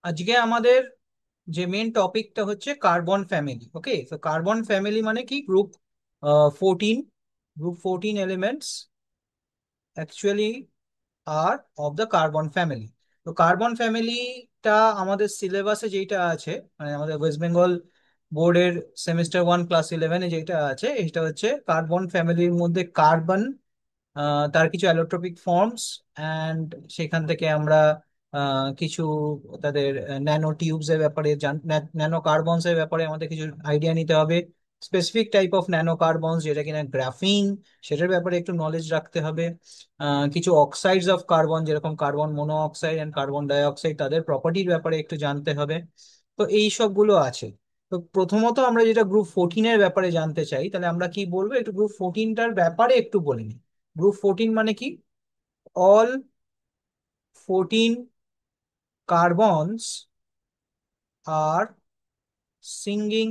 আজকে আমাদের যে মেন টপিকটা হচ্ছে কার্বন ফ্যামিলি। ওকে, তো কার্বন ফ্যামিলি মানে কি? Group 14, group 14 elements actually are of the carbon family. তো কার্বন ফ্যামিলিটা আমাদের সিলেবাসে যেটা আছে, মানে আমাদের ওয়েস্ট বেঙ্গল বোর্ডের সেমিস্টার 1 ক্লাস 11-এ যেটা আছে, এটা হচ্ছে কার্বন ফ্যামিলির মধ্যে কার্বন, তার কিছু অ্যালোট্রপিক ফর্মস, অ্যান্ড সেখান থেকে আমরা কিছু তাদের ন্যানো টিউবস এর ব্যাপারে ন্যানো কার্বনস এর ব্যাপারে আমাদের কিছু আইডিয়া নিতে হবে। Specific type of nano carbons যেটা কিনা গ্রাফিন, সেটার ব্যাপারে একটু নলেজ রাখতে হবে। কিছু অক্সাইডস অফ কার্বন যেরকম carbon monoxide and carbon dioxide, তাদের প্রপার্টির ব্যাপারে একটু জানতে হবে। তো এই সবগুলো আছে। তো প্রথমত আমরা যেটা গ্রুপ 14-এর ব্যাপারে জানতে চাই, তাহলে আমরা কি বলবো, একটু গ্রুপ 14টার ব্যাপারে একটু বলে নিই। গ্রুপ 14 মানে কি? All 14 carbons are singing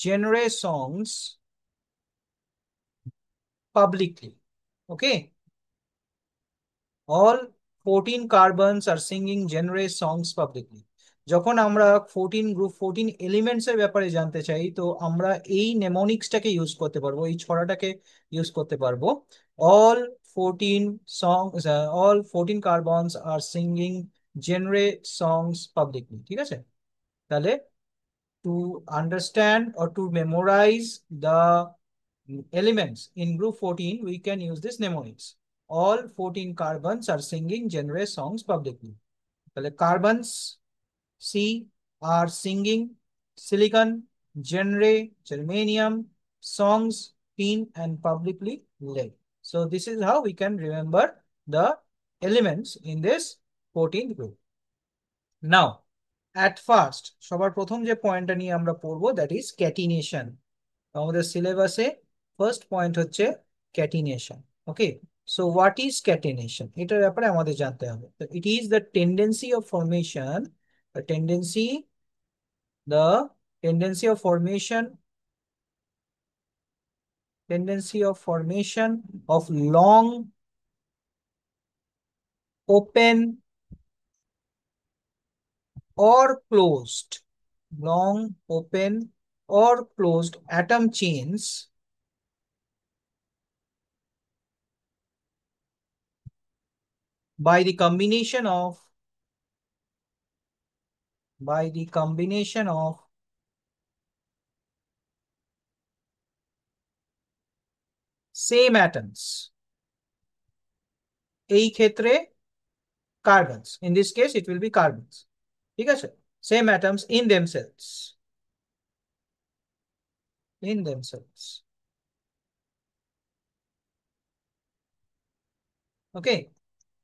genre songs publicly. Okay, all 14 carbons are singing genre songs publicly। যখন আমরা 14 এলিমেন্টস এর ব্যাপারে জানতে চাই, তো আমরা এই নেমোনিক্সটাকে ইউজ করতে পারবো, এই ছড়াটাকে ইউজ করতে পারবো। All 14 songs, all 14 carbons are singing genre songs publicly। ঠিক আছে? তাহলে to understand or to memorize the elements in group 14, we can use this mnemonics. All 14 carbons are singing genre songs publicly. তাহলে carbons C are singing silicon, genre, germanium, songs, tin, and publicly lead. So this is how we can remember the elements in this 14th group. Now, at first, সবার প্রথম যে পয়েন্টটা নিয়ে আমরা পড়বো, that is catenation. আমাদের সিলেবাসে first point হচ্ছে catenation. Okay, so what is catenation, এটার ব্যাপারে আমাদের জানতে হবে। তো it is the tendency of formation, tendency the tendency of formation of long open or closed, long open or closed atom chains by the combination of same atoms, এই ক্ষেত্রে carbons, in this case it will be carbons। ঠিক আছে? same atoms in themselves। Okay,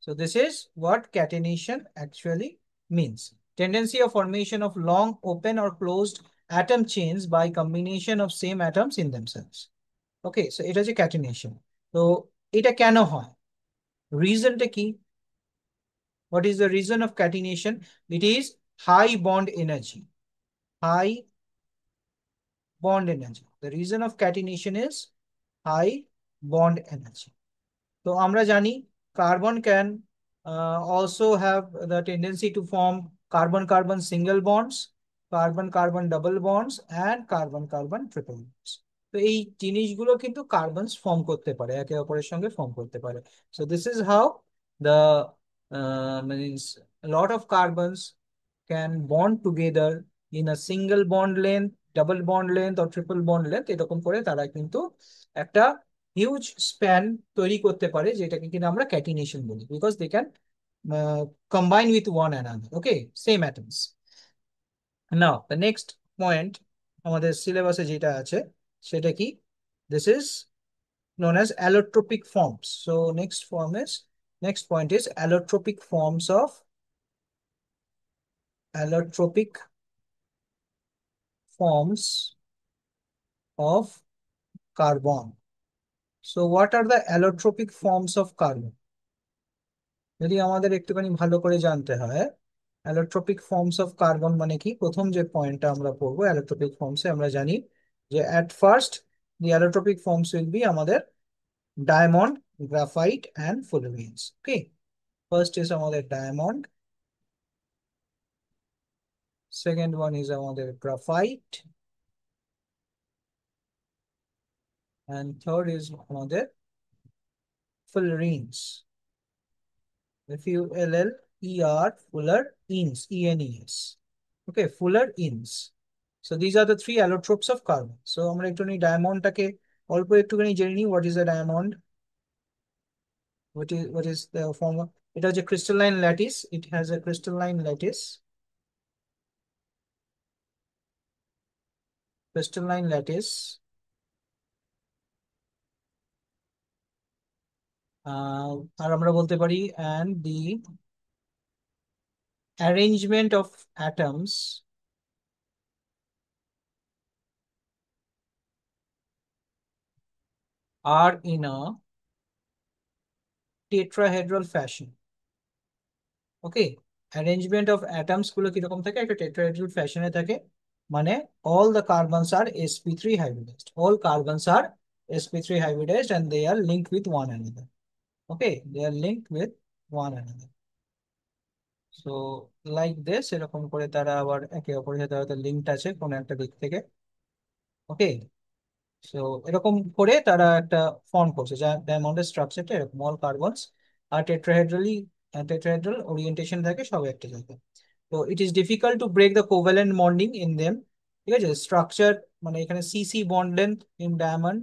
so this is what catenation actually means. Tendency of formation of long open or closed atom chains by combination of same atoms in themselves. Okay, so এটা হচ্ছে catenation। তো এটা কেন হয়, রিজনটা কি? What is the reason of catenation? It is high bond energy, high bond energy। The reason of catenation is high bond energy। তো আমরা জানি carbon can also have the tendency to form carbon-carbon single bonds, carbon-carbon double bonds, and carbon-carbon triple bonds। তো এই জিনিসগুলো কিন্তু carbons form করতে পারে, একে অপরের সঙ্গে ফর্ম করতে পারে। So this is how the means a lot of carbons can bond together in a single bond length, double bond length, or triple bond length। এরকম করে তারা কিন্তু একটা হিউজ স্প্যান তৈরি করতে পারে, যেটাকে কিনা আমরা ক্যাটিনেশন বলি, because they can combine with one another. Okay, same atoms. Now the next point আমাদের সিলেবাসে যেটা আছে সেটা কি? This is known as allotropic forms. So next point is allotropic forms of carbon. So what are the allotropic forms of carbon? যদি আমাদের একটুখানি ভালো করে জানতে হয়, অ্যালোট্রপিক ফর্মস অফ কার্বন মানে কি, প্রথম যে পয়েন্টটা আমরা পড়বো অ্যালোট্রপিক ফর্মসে, আমরা জানি যে at first the allotropic forms will be আমাদের diamond, graphite and fullerenes. Okay, first is আমাদের ডায়মন্ড, সেকেন্ড ওয়ান ইজ আমাদের গ্রাফাইট, অ্যান্ড থার্ড ইজ আমাদের fullerenes. Fuller, fuller ines, ENES. Okay, fullerenes. So these are the three allotropes of carbon. So আমরা একটু ডায়মন্ডটাকে অল্প একটুখানি জেনে নিই। What is a diamond? What is the form of? এটা হচ্ছে crystalline lattice. It has a crystalline lattice. Crystalline lattice. আর আমরা বলতে পারি and the arrangement of atoms are in a tetrahedral fashion. Okay, arrangement of atoms গুলো কিরকম থাকে, একটা tetrahedral ফ্যাশনে থাকে। মানে all the carbons are sp3 hybridized, all carbons are sp3 hybridized and they are linked with one another. Okay, they are linked with one another. So like this, এরকম করে তারা আবার একে অপরের সাথে হয়তো লিঙ্কড আছে কোনো একটা দিক থেকে। ওকে, সো এরকম করে তারা একটা ফর্ম করছে, যা ডায়মন্ডের স্ট্রাকচারটা এরকম, all carbons are tetrahedral orientation থাকে সব একটা জায়গায়। তো it is difficult to break the covalent bonding in them. ঠিক আছে, স্ট্রাকচার মানে এখানে CC bond length in diamond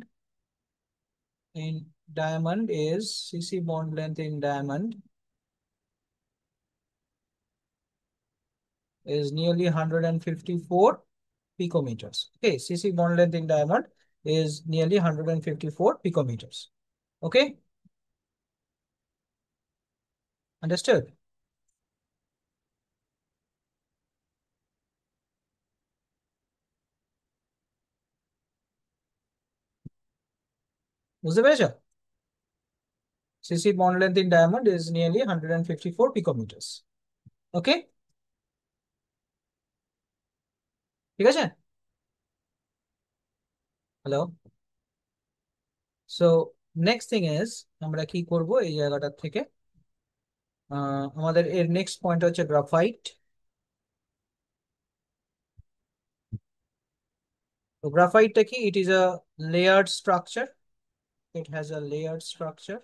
is CC bond length in diamond is nearly 154 picometers. Okay, CC bond length in diamond is nearly 154 picometers. Okay, understood? বুঝতে পেরেছো? CC bond length in diamond is nearly 154 picometers. Okay, ঠিক আছে? Hello. So next thing is, আমরা কি করব এই জায়গাটা থেকে, আমাদের এর নেক্সট পয়েন্ট হচ্ছে গ্রাফাইট। তো গ্রাফাইটটা কি? It is a layered structure, it has a layered structure.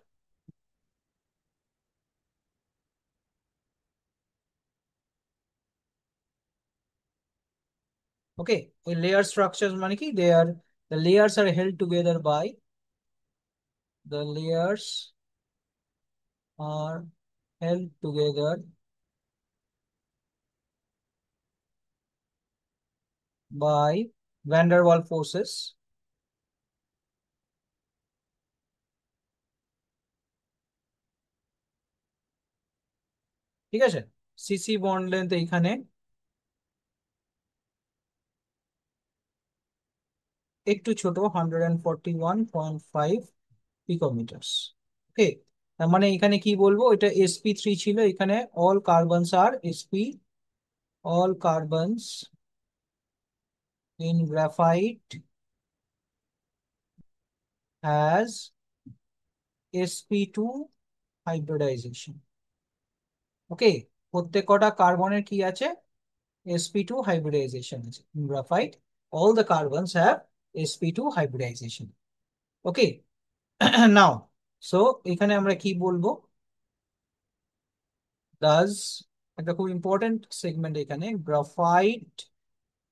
Okay, এই লেয়ার স্ট্রাকচার মানে কি, the layers are held together by the layers are held together by van der Waals forces. ঠিক আছে, CC bond length এইখানে একটু ছোট, 141.5 পিকোমিটার্স। ওকে, তার মানে এখানে কি বলবো, এটা sp3 ছিল, এখানে all carbons are all carbons in graphite has sp2 hybridization. ওকে, প্রত্যেক কটা কার্বনের কি আছে, sp2 hybridization আছে in graphite, all the carbons have sp2 hybridization. Okay, now, so এখানে আমরা কি বলবো, does, একটা খুব ইম্পর্টেন্ট সেগমেন্ট এখানে, graphite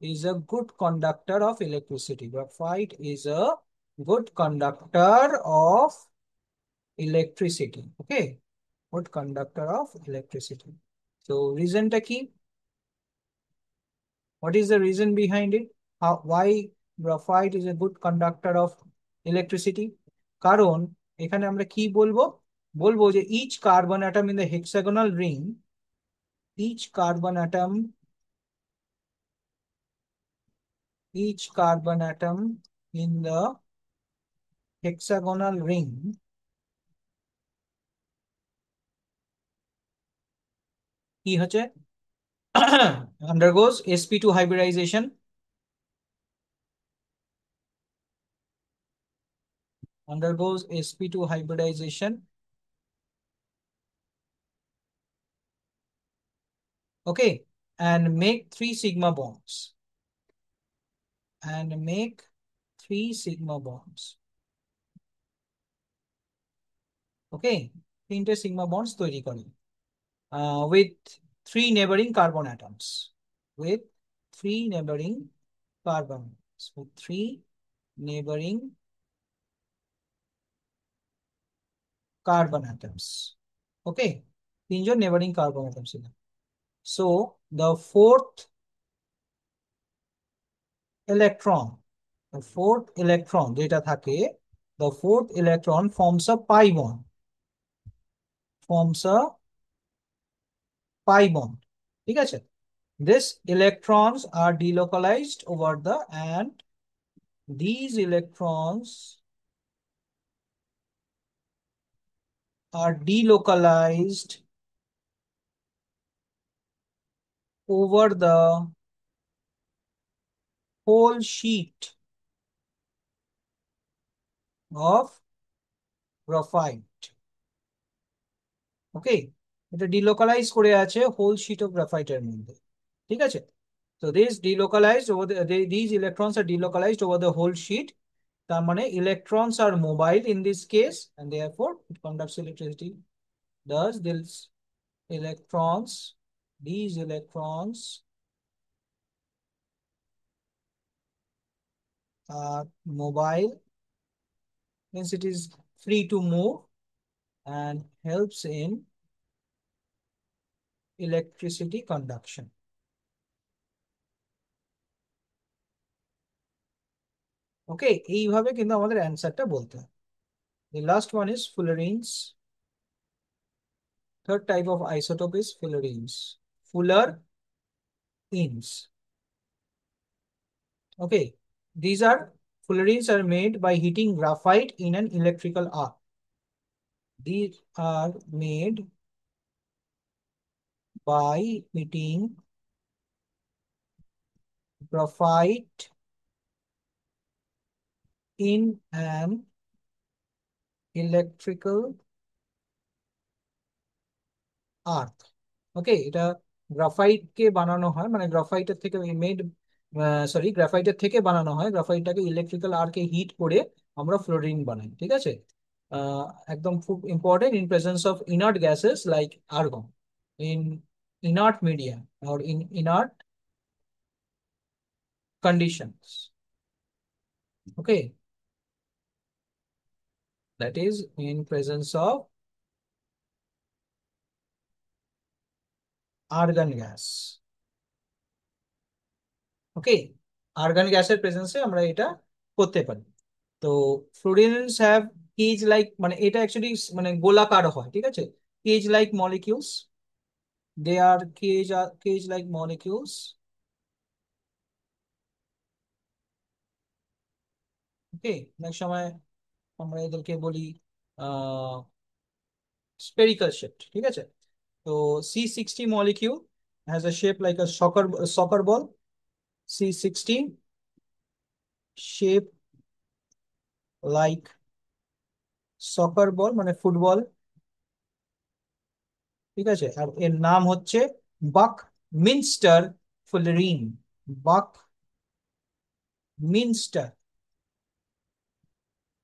is a good conductor of electricity. Graphite is a good conductor of electricity. Okay, good conductor of electricity. So reason টা কি? What is the reason behind it? Why graphite is a good conductor of electricity? কারণ এখানে আমরা কি বলবো, বলবো যে each carbon atom in the hexagonal ring, each carbon atom, each carbon atom in the hexagonal ring কি হচ্ছে, undergoes sp2 hybridization, undergoes sp2 hybridization. Okay, and make three sigma bonds. And make three sigma bonds. Okay, তিনটে sigma bonds তৈরি করে with three neighboring carbon atoms. With three neighboring carbon. With three neighboring carbon atoms. Okay, তিনজন neighboring carbon atoms. So the fourth electron, যেটা থাকে, the fourth electron forms a pi bond. Forms a pi bond. ঠিক আছে? These electrons are delocalized over the, and these electrons are delocalized over the whole sheet of graphite. Okay, এটা delocalize করে আছে whole sheet of graphite এর মধ্যে। ঠিক আছে? So these delocalized over these electrons are delocalized over the whole sheet. তার মানে electrons are mobile in this case, and therefore it conducts electricity. Thus electrons, these electrons are mobile, means it is free to move and helps in electricity conduction. ওকে, এইভাবে কিন্তু আমাদের অ্যান্সারটা বলতে হয়। The last one is fullerenes. Third type of isotope is fullerenes. Fullerenes. Okay, these are fullerenes are made by heating graphite in an electrical arc. These are made by heating graphite in an electrical arc. ওকে, এটা graphite কে বানানো হয়, মানে গ্রাফাইটের থেকে made, গ্রাফাইটের থেকে বানানো হয়। গ্রাফাইটটাকে electrical আর্কে hit করে আমরা ফ্লোরিন বানাই। ঠিক আছে? আহ, একদম খুব important in presence of inert gases like argon, in inert media or in inert conditions. Okay, that is in presence of argon gas. Okay, argon গ্যাসের প্রেজেন্সে আমরা এটা করতে পারি। তো ফ্লুরিনেন্স হ্যাভ কেজ লাইক, মানে এটা অ্যাকচুয়ালি মানে গোলাকার হয়। ঠিক আছে? কেজ লাইক মলিকিউলস, দে আর কেজ লাইক মলিকিউলস। ওকে, অনেক সময় আমরা এদেরকে বলি স্পেরিক্যাল শেপ। ঠিক আছে? তো C60 molecule has a shape like a soccer ball. C60 shape like soccer ball, মানে ফুটবল। ঠিক আছে? আর এর নাম হচ্ছে বাক মিনস্টার ফুলরিন। বাক মিনস্টার।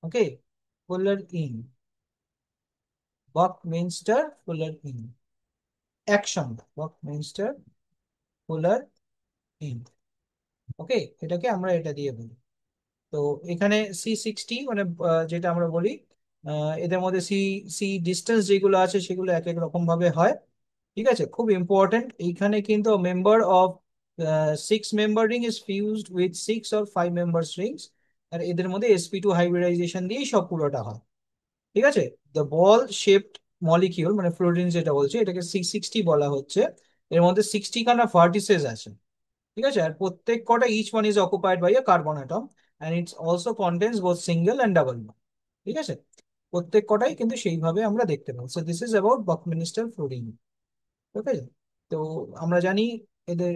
ওকে, ফুলরিন, বাক মিনস্টার ফুলরিন। অ্যাকশন, বাক মিনস্টার ফুলরিন। ওকে, এটাকে আমরা এটা দিয়ে বলি। তো এখানে C60 মানে যেটা আমরা বলি, এদের মধ্যে সি সি ডিস্টেন্স যেগুলো আছে সেগুলো এক এক রকম ভাবে হয়। ঠিক আছে? খুব ইম্পর্টেন্ট, এইখানে কিন্তু member of 6 member ring is fused with 6 or 5 member rings, আর এদের মধ্যে sp2 হাইব্রিডাইজেশন দিয়েই সব পুরোটা হয়। ঠিক আছে? দ্য বল শেপড মলিকিউল মানে ফ্লোরিন যেটা বলছে, এটাকে C60 বলা হচ্ছে। এর মধ্যে 60 খানা ভার্টিসেস আছে। ঠিক আছে? আর প্রত্যেক কটা each one is occupied by a carbon atom, and it's also contains both single and double bond. ঠিক আছে? প্রত্যেক কটাই কিন্তু সেইভাবে আমরা দেখতে পাবো। So this is about buckminster fullerene. ঠিক আছে? তো আমরা জানি এদের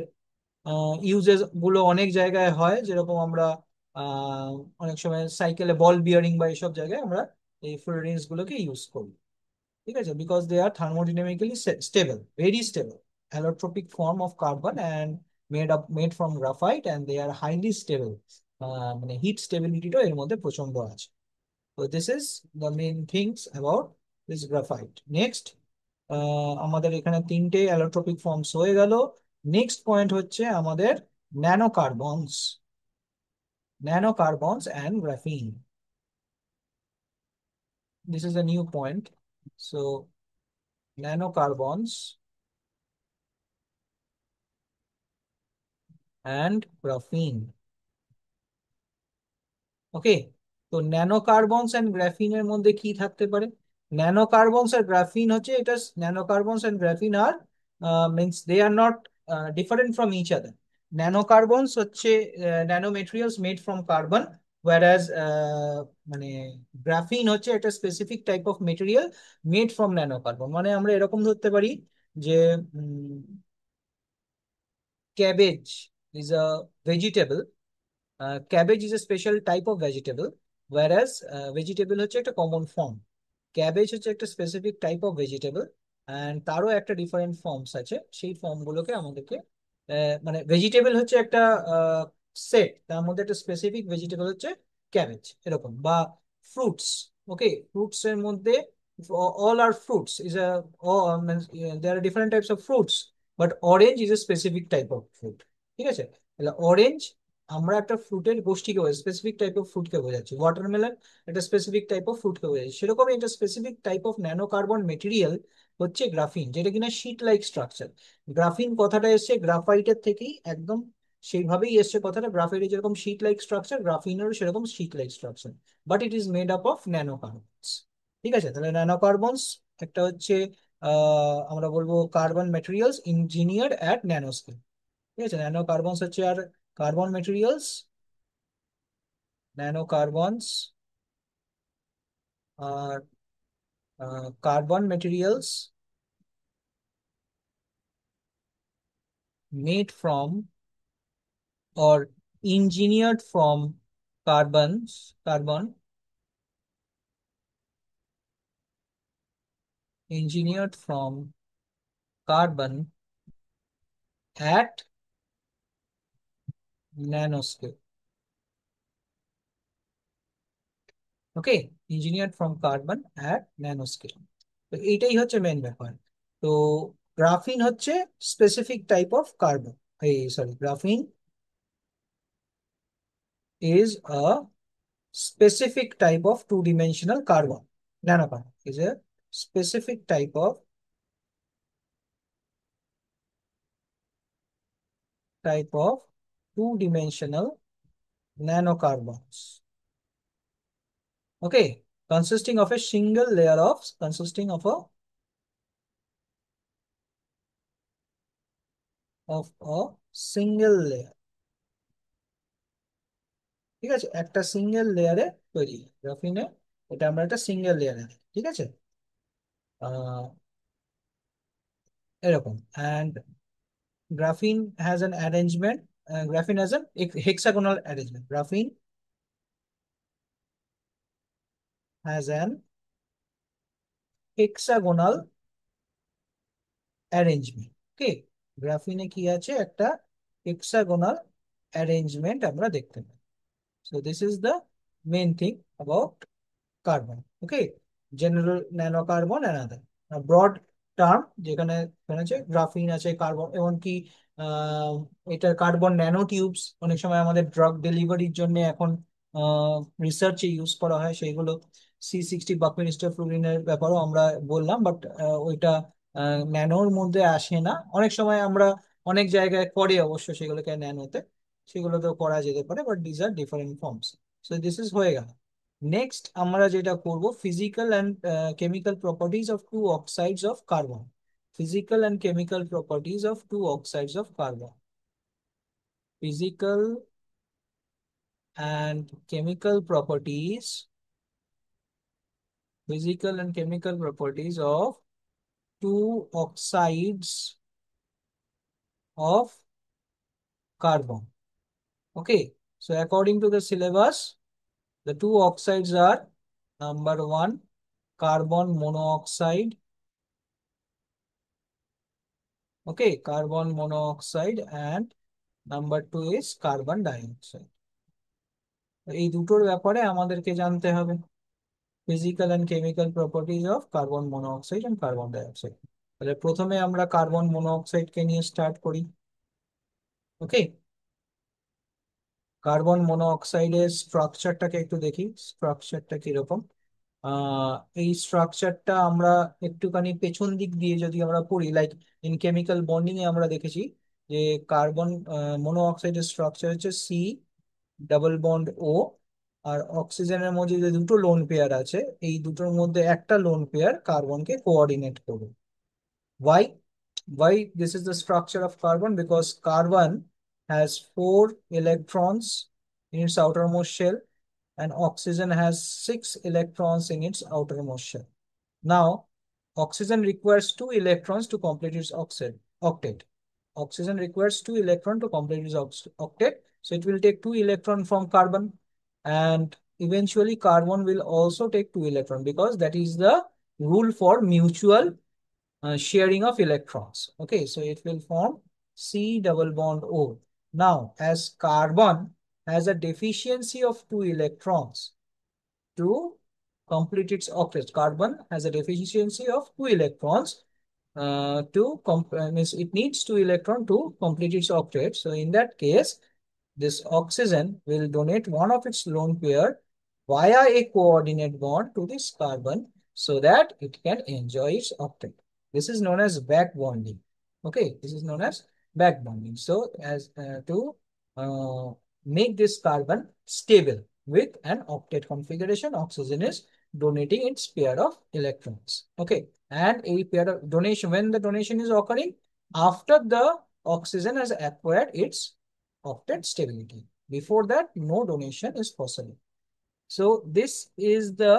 ইউজেস গুলো অনেক জায়গায় হয়, যেরকম আমরা আহ, অনেক সময় সাইকেলে বল বিয়ারিং বা এইসব জায়গায় আমরা এই ফ্লোরিনস গুলোকে ইউজ করি। ঠিক আছে? Because they are thermodynamically stable, very stable. allotropic form of carbon and made from graphite, and they are highly stable. মানে হিট স্টেবিলিটিটা এর মধ্যে প্রচন্ড আছে। তো this is the main things about this graphite. Next, আমাদের এখানে তিনটে অ্যালোট্রপিক ফর্মস হয়ে গেল। নেক্সট পয়েন্ট হচ্ছে আমাদের nanocarbons. Nanocarbons and graphene, this is a new point. So nanocarbons and graphene. Okay, তো ন্যানোকার্বনস এন্ড গ্রাফিনের মধ্যে কি থাকতে পারে? ন্যানোকার্বনস আর গ্রাফিন হচ্ছে, এটা ন্যানোকার্বনস এন্ড গ্রাফিন আর means they are not different from each other. Nanocarbons হচ্ছে nano materials made from carbon, whereas মানে গ্রাফিন হচ্ছে একটা specific type of material made from nanocarbon. মানে আমরা এরকম ধরতে পারি যে cabbage is a vegetable, cabbage is a special type of vegetable, whereas vegetable হচ্ছে একটা কমন ফর্ম, ক্যাবেজ হচ্ছে একটা specific type of vegetable, and তারও একটা ডিফারেন্ট ফর্মস আছে। সেই ফর্মগুলোকে আমাদেরকে মানে ভেজিটেবল হচ্ছে একটা সেট, তার মধ্যে একটা স্পেসিফিক ভেজিটেবল হচ্ছে ক্যাবেজ, এরকম। বা ফ্রুটস, ওকে, ফ্রুটস এর মধ্যে all are fruits is a all means there are different types of fruits, but orange is a specific type of fruit। ঠিক আছে, তাহলে অরেঞ্জ আমরা একটা ফ্রুটের গোষ্ঠীকে বোঝাচ্ছি, স্পেসিফিক টাইপ অফ ফ্রুটকে বোঝাচ্ছি। ওয়াটারমেলন একটা স্পেসিফিক টাইপ অফ ফ্রুটকে বোঝাচ্ছি। সেরকমই একটা স্পেসিফিক টাইপ অফ ন্যানোকার্বন মেটেরিয়াল হচ্ছে গ্রাফিন, যেটা কিনা শিট লাইক স্ট্রাকচার। গ্রাফিন কথাটা এসছে গ্রাফাইটের থেকেই, একদম সেইভাবেই এসছে কথাটা। গ্রাফাইটের যেরকম শিট লাইক স্ট্রাকচার, গ্রাফিনেরও সেরকম sheet like structure, but it is made up of nanocarbons. ঠিক আছে, তাহলে ন্যানোকার্বনস একটা হচ্ছে আমরা বলবো carbon materials engineered at nanoscale. ঠিক আছে, ন্যানোকার্বনস হচ্ছে আর carbon materials, nanocarbons are carbon materials made from or engineered from carbon engineered from carbon at nanoscale। Okay, engineered from carbon at nanoscale. তো এইটাই হচ্ছে মেন ব্যাপার। তো গ্রাফিন হচ্ছে স্পেসিফিক টাইপ অফ কার্বন, এই sorry, graphene is a specific type of two-dimensional carbon. Nanocarbon is a specific type of two-dimensional nanocarbons. Okay, consisting of a single layer of consisting of a single layer। ঠিক আছে, একটা single লেয়ারে তৈরি গ্রাফিনে, এটা আমরা একটা single লেয়ারে, ঠিক আছে, এরকম। And graphene has an arrangement, graphene has an hexagonal arrangement, graphene has an hexagonal arrangement। Okay, গ্রাফিনে কি আছে, একটা হেক্সাগোনাল অ্যারেঞ্জমেন্ট আমরা দেখতে পাই। So this is the main thing about carbon. Okay, general nano carbon and other broad term, যেখানে আছে graphene আছে, কার্বন, এমনকি আহ এটার কার্বন ন্যানো টিউবস অনেক সময় আমাদের ড্রাগ ডেলিভারির জন্য এখন রিসার্চে ইউজ করা হয়, সেইগুলো C60 বাকমিনিস্টার ফ্লুরিনের ব্যাপারেও আমরা বললাম, বাট ওইটা ন্যানোর মধ্যে আসে না। অনেক সময় আমরা অনেক জায়গায় করে অবশ্য সেগুলোকে ন্যানোতে, সেগুলোতেও করা যেতে পারে, but these are different forms. So this is হয়ে গেল। নেক্সট আমরা যেটা করব, physical and chemical properties of two oxides of carbon. Physical and chemical properties of two oxides of carbon. Physical and chemical properties, physical and chemical properties of two oxides of carbon। Okay, so according to the syllabus, the two oxides are: number one, carbon monoxide; Okay, carbon monoxide, and number 2 is carbon dioxide. এই দুটোর ব্যাপারে আমাদেরকে জানতে হবে physical and chemical properties of carbon monoxide and carbon dioxide. তাহলে প্রথমে আমরা carbon monoxide কে নিয়ে স্টার্ট করি। ওকে, কার্বন মনোঅক্সাইডের স্ট্রাকচারটাকে একটু দেখি, স্ট্রাকচারটা কিরকম। এই স্ট্রাকচারটা আমরা একটুখানি পেছন দিক দিয়ে যদি আমরা পড়ি, লাইক ইন কেমিক্যাল বন্ডিং এ আমরা দেখেছি যে কার্বন মনোঅক্সাইডের স্ট্রাকচার হচ্ছে সি ডাবল বন্ড ও, আর অক্সিজেনের মধ্যে যে দুটো লোন পেয়ার আছে এই দুটোর মধ্যে একটা লোন পেয়ার কার্বনকে কোঅর্ডিনেট করবে। Why? Why this is the structure of carbon? Because carbon has 4 electrons in its outermost shell and oxygen has 6 electrons in its outermost shell. Now, oxygen requires 2 electrons to complete its octet. Oxygen requires 2 electrons to complete its octet. So it will take 2 electrons from carbon, and eventually carbon will also take 2 electrons because that is the rule for mutual sharing of electrons. Okay, so it will form C double bond O. Now, as carbon has a deficiency of 2 electrons to complete its octet, carbon has a deficiency of 2 electrons means it needs 2 electrons to complete its octet. So in that case, this oxygen will donate one of its lone pair via a coordinate bond to this carbon so that it can enjoy its octet. This is known as back bonding. Okay, this is known as back bonding. So as to uh, make this carbon stable with an octet configuration, oxygen is donating its pair of electrons. Okay, and a pair of donation, when the donation is occurring after the oxygen has acquired its octet stability. Before that, no donation is possible. So this is the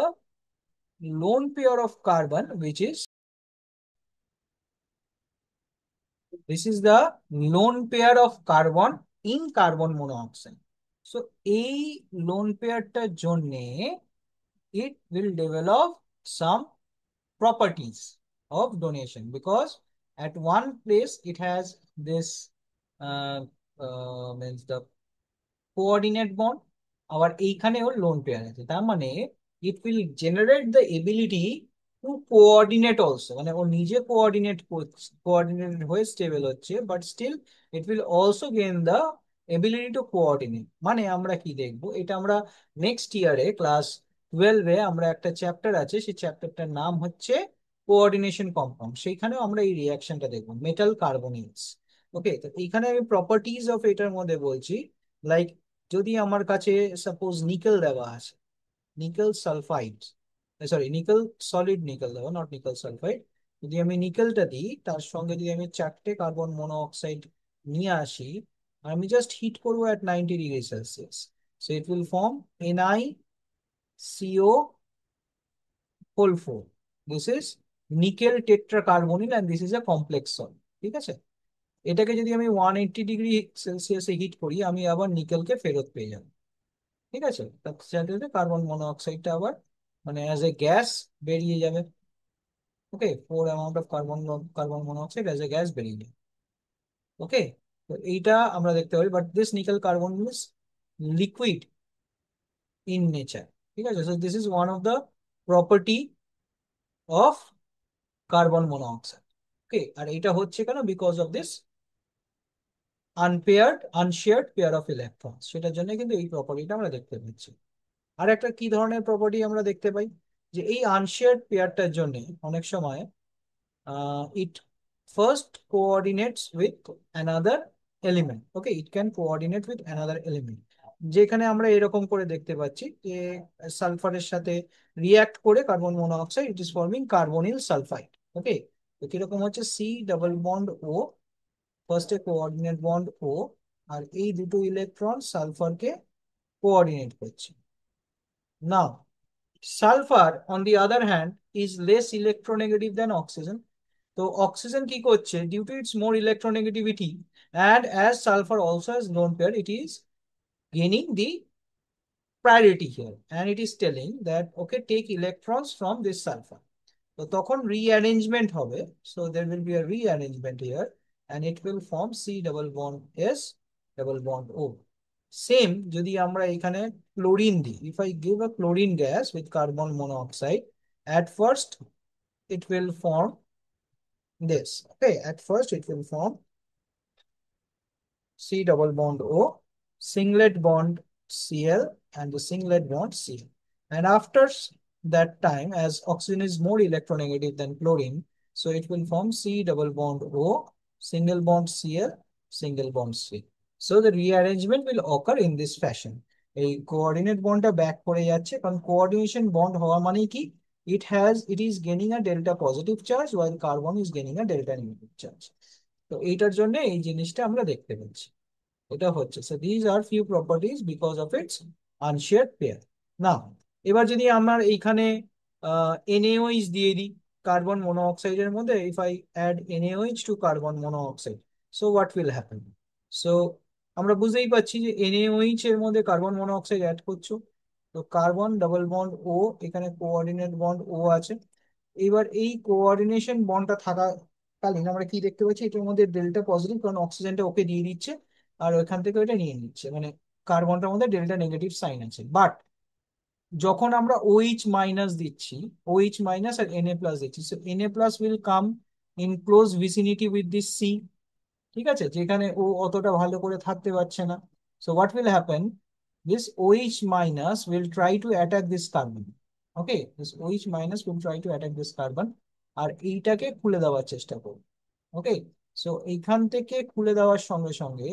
lone pair of carbon, which is this is the lone pair of carbon in carbon monoxide. So a lone pair ta jonne it will develop some properties of donation because at one place it has this uh, means the coordinate bond, আবার এইখানে ওর lone pair আছে, তার মানে it will generate the ability to coordinate also, মানে ও নিজে coordinated হয়ে স্টেবল হচ্ছে, but still it will also gain the ability to coordinate. মানে আমরা কি দেখবো, এটা আমরা নেক্সট ইয়ারে ক্লাস 12-এ আমরা একটা চ্যাপ্টার আছে, সেই চ্যাপ্টারটার নাম হচ্ছে কোঅর্ডিনেশন কম্পাউন্ড, সেইখানেও আমরা এই রিয়াকশনটা দেখবো, মেটাল কার্বনিলস। ওকে, তো এইখানে আমি প্রপার্টিজ অফ এটার মধ্যে বলছি, লাইক যদি আমার কাছে সাপোজ নিকেল দেওয়া আছে, nickel sulphide, sorry nickel solid nickel দেওয়া, নট নিকেল সালফাইড, যদি আমি নিকেলটা দিই তার সঙ্গে যদি আমি 4টে কার্বন মনোঅক্সাইড নিয়ে আসি, আমি জাস্ট হিট করবো at 90°C, so it will form NiCO whole 4. This is nickel tetracarbonyl and this is a complex salt. ঠিক আছে, এটাকে যদি আমি 180°C হিট করি আমি আবার নিকেলকে ফেরত পেয়ে যাবো। ঠিক আছে, তার সাথে কার্বন মনোঅক্সাইডটা আবার মানে অ্যাজ এ গ্যাস বেরিয়ে যাবে। Okay, 4 amount of carbon monoxide as a gas বেরিয়ে যাবে। ওকে, তো এইটা আমরা দেখতে পারি, but this nickel carbon is liquid in nature. ঠিক আছে, so this is one of the property of carbon monoxide. Okay, আর এটা হচ্ছে কেন, because of this unshared pair of electron, সেটার জন্য কিন্তু এই প্রপার্টিটা আমরা দেখতে পাচ্ছি। আর একটা কি ধরনের প্রপার্টি আমরা দেখতে পাই, যে এই আনশেয়ার্ড পেয়ারটার জন্য অনেক সময় it first coordinates with another element. Okay, it can coordinate with another element, যেখানে আমরা এরকম করে দেখতে পাচ্ছি যে সালফারের সাথে রিয়াক্ট করে carbon monoxide it is forming carbonyl sulphide. Okay, তো কিরকম হচ্ছে সি ডাবল বন্ড ও, ফার্স্টে কোঅর্ডিনেট বন্ড ও, আর এই দুটো ইলেকট্রন সালফারকে কোঅর্ডিনেট করছে। Now sulphur on the other hand is less electronegative than oxygen. তো অক্সিজেন কি করছে, due to its more electronegativity and as sulfur also has lone pair, it is gaining the priority here and it is telling that okay, take electrons from this sulfur. তো তখন rearrangement হবে, so there will be a rearrangement here and it will form C double bond S double bond O. Same যদি আমরা এখানে chlorine দিই, if I give a chlorine gas with carbon monoxide, at first it will form this. Okay, at first it will form C double bond O, singlet bond Cl, and the singlet bond Cl. And after that time, as oxygen is more electronegative than chlorine, so it will form C double bond O, single bond Cl, single bond C. So the rearrangement will occur in this fashion. এই coordinate বন্ডটা back করে যাচ্ছে, কারণ coordination bond হওয়া মানে কি, it is gaining a delta positive charge while carbon is gaining a delta negative charge. তো এইটার জন্য এই জিনিসটা আমরা দেখতে পাচ্ছি, এটা হচ্ছে। So these are few properties because of its unshared pair. Now এবার যদি আমার এইখানে NaOH দিয়ে দিই কার্বন মনোঅক্সাইডের মধ্যে, if I add NaOH to carbon monoxide, so what will happen? So আমরা বুঝতেই পারছি যে NaOH এর মধ্যে কার্বন মনোঅক্সাইড অ্যাড করছো, তো কার্বন ডাবল বন্ড ও, এখানে কোঅর্ডিনেট বন্ড ও আছে। এবার এই কোঅর্ডিনেশন বন্ডটা থাকাকালীন আমরা কি দেখতে পাচ্ছি, এটার মধ্যে ডেল্টা পজিটিভ, কারণ অক্সিজেনটা ওকে দিয়ে দিচ্ছে আর ওইখান থেকে ওইটা নিয়ে নিচ্ছে, মানে কার্বনটার মধ্যে ডেল্টা নেগেটিভ সাইন আছে। বাট যখন আমরা OH মাইনাস দিচ্ছি, OH মাইনাস আর Na প্লাস দিচ্ছি, so Na plus will come in close vicinity with this C, ঠিক আছে, যেখানে ও অতটা ভালো করে থাকতে পারছে না। So what will happen, this OH minus will try to attack this carbon. Okay, this OH minus will try to attack this carbon আর এইটাকে খুলে দেওয়ার চেষ্টা করবে। ওকে, সো এইখান থেকে খুলে দেওয়ার সঙ্গে সঙ্গে,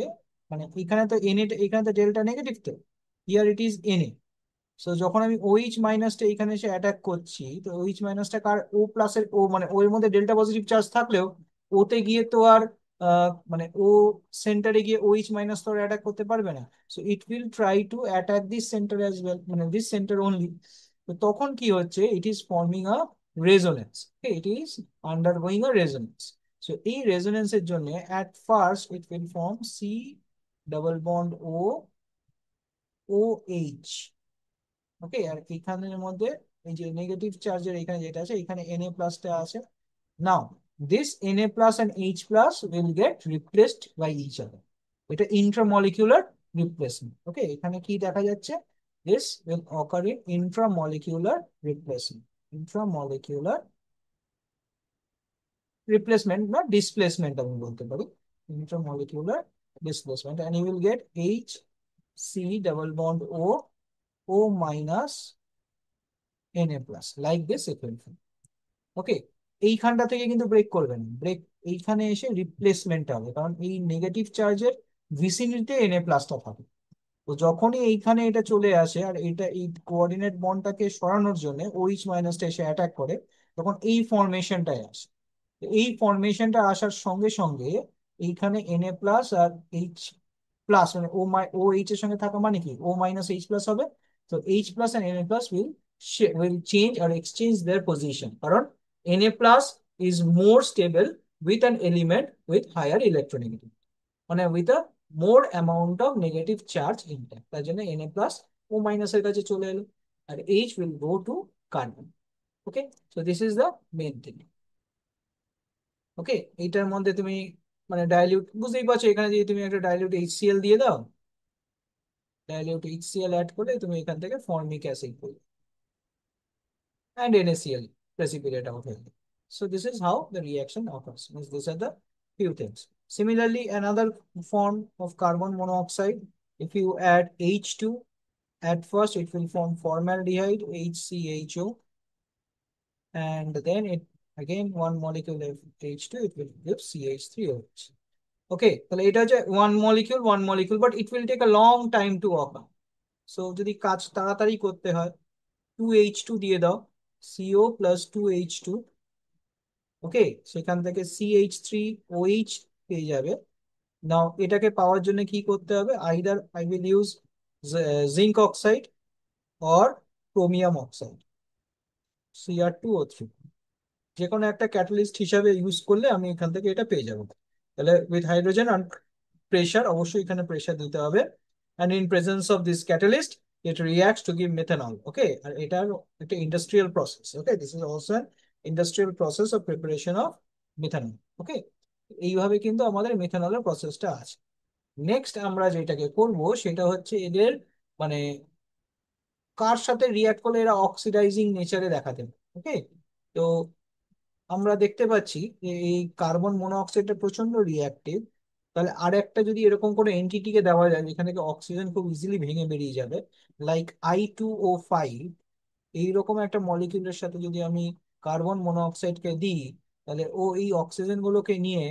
মানে এখানে তো এখানে তো ডেল্টা নেগেটিভ, তো here it is Na। So যখন আমি OH মাইনাসটা এখানে এসে অ্যাটাক করছি, তো OH মাইনাসটা কার, ও প্লাসের ও, মানে ওর মধ্যে ডেল্টা পজিটিভ চার্জ থাকলেও ওতে গিয়ে তো আর মানে ও সেন্টারে গিয়ে OH মাইনাস তো অ্যাটাক করতে পারবে না। So it will try to attack this centre as well, মানে দিস সেন্টার অনলি। তো তখন কি হচ্ছে, it is forming a resonance, it is undergoing a resonance. সো এই রেজোনেন্সের জন্য at first it will form C double bond O, OH। Okay, আর এখানের মধ্যে এই যে নেগেটিভ চার্জের এখানে যেটা আছে, এখানে Na প্লাসটা আছে। Now this Na plus and H plus will get replaced by each other, এটা ইন্ট্রামলিকুলার রিপ্লেসমেন্ট। ওকে, এখানে কি দেখা যাচ্ছে, this will occur in intramolecular replacement, intramolecular replacement বা ডিসপ্লেসমেন্ট আমি বলতে পারি, intramolecular displacement, and you will get HC double bond O minus Na plus like this equation. ওকে, এইখানটা থেকে কিন্তু ব্রেক করবেন, ব্রেক এইখানে এসে রিপ্লেসমেন্ট হবে, কারণ এই নেগেটিভ চার্জের ভিসিনিটিতে Na প্লাসটা থাকে। তো যখনই এইখানে এটা চলে আসে আর এটা এই কোঅর্ডিনেট বন্ডটাকে সরানোর জন্য OH মাইনাসটা এসে অ্যাটাক করে, তখন এই ফরমেশনটাই আসে। এই ফরমেশনটা আসার সঙ্গে সঙ্গে এইখানে Na প্লাস আর H প্লাস, মানে OH এর সঙ্গে থাকা মানে কি, O মাইনাস H প্লাস হবে। তো H plus and Na plus will change or exchange their position, কারণ Na plus is more stable with an element with higher electronegativity, মানে with a more amount of negative charge intact, তার জন্য Na plus O minus এর কাছে চলে এলো আর H will go to carbon. Okay, so this is the main thing. ওকে, এইটার মধ্যে তুমি মানে ডাইলিউট বুঝতেই পারছো, এখানে যদি তুমি একটা ডাইলিউট HCl দিয়ে দাও, ডাইলিউট HCl অ্যাড করলে তুমি এখান থেকে ফর্মিক অ্যাসিড পেয়ে and NaCl precipitate out here. So this is how the reaction occurs. Means these are the few things. Similarly, another form of carbon monoxide, if you add H2, at first it will form formaldehyde, HCHO, and then it again one molecule of H2, it will give CH3OH. Okay, so এটা হচ্ছে one molecule, but it will take a long time to occur. So যদি কাজ তাড়াতাড়ি করতে হয়, 2H2 দিয়ে দাও, CO plus 2H2, ওকে, সেখান থেকে CH3OH পেয়ে যাবে। নাও এটাকে পাওয়ার জন্য কি করতে হবে, either I will use zinc oxide or chromium oxide, Cr2O3, যে কোনো একটা ক্যাটালিস্ট হিসাবে ইউজ করলে আমি এখান থেকে এটা পেয়ে যাবো। তাহলে উইথ হাইড্রোজেন আর প্রেশার, অবশ্যই এখানে প্রেশার দিতে হবে, and in presence of this catalyst it reacts to give methanol. Okay, আর এটার একটা industrial process. Okay, this is also an industrial process of preparation of methanol. Okay, এইভাবে কিন্তু আমাদের মেথানলের প্রসেসটা আছে। নেক্সট আমরা যেটাকে করব সেটা হচ্ছে এদের মানে কার সাথে রিয়াক্ট করলে এরা অক্সিডাইজিং নেচারে দেখাতে পারে। ওকে, তো আমরা দেখতে পাচ্ছি যে এই কার্বন মনোঅক্সাইডটা প্রচন্ড রিয়াক্টিভ। তাহলে আর একটা যদি এরকম কোনো এন্টিটিকে দেওয়া যায় যেখান থেকে অক্সিজেন খুব ইজিলি ভেঙে বেরিয়ে যাবে, লাইক I2O5, এইরকম একটা মলিকিউলের সাথে যদি আমি কার্বন মনোঅক্সাইডকে দিই, তাহলে ও এই অক্সিজেন গুলোকে নিয়ে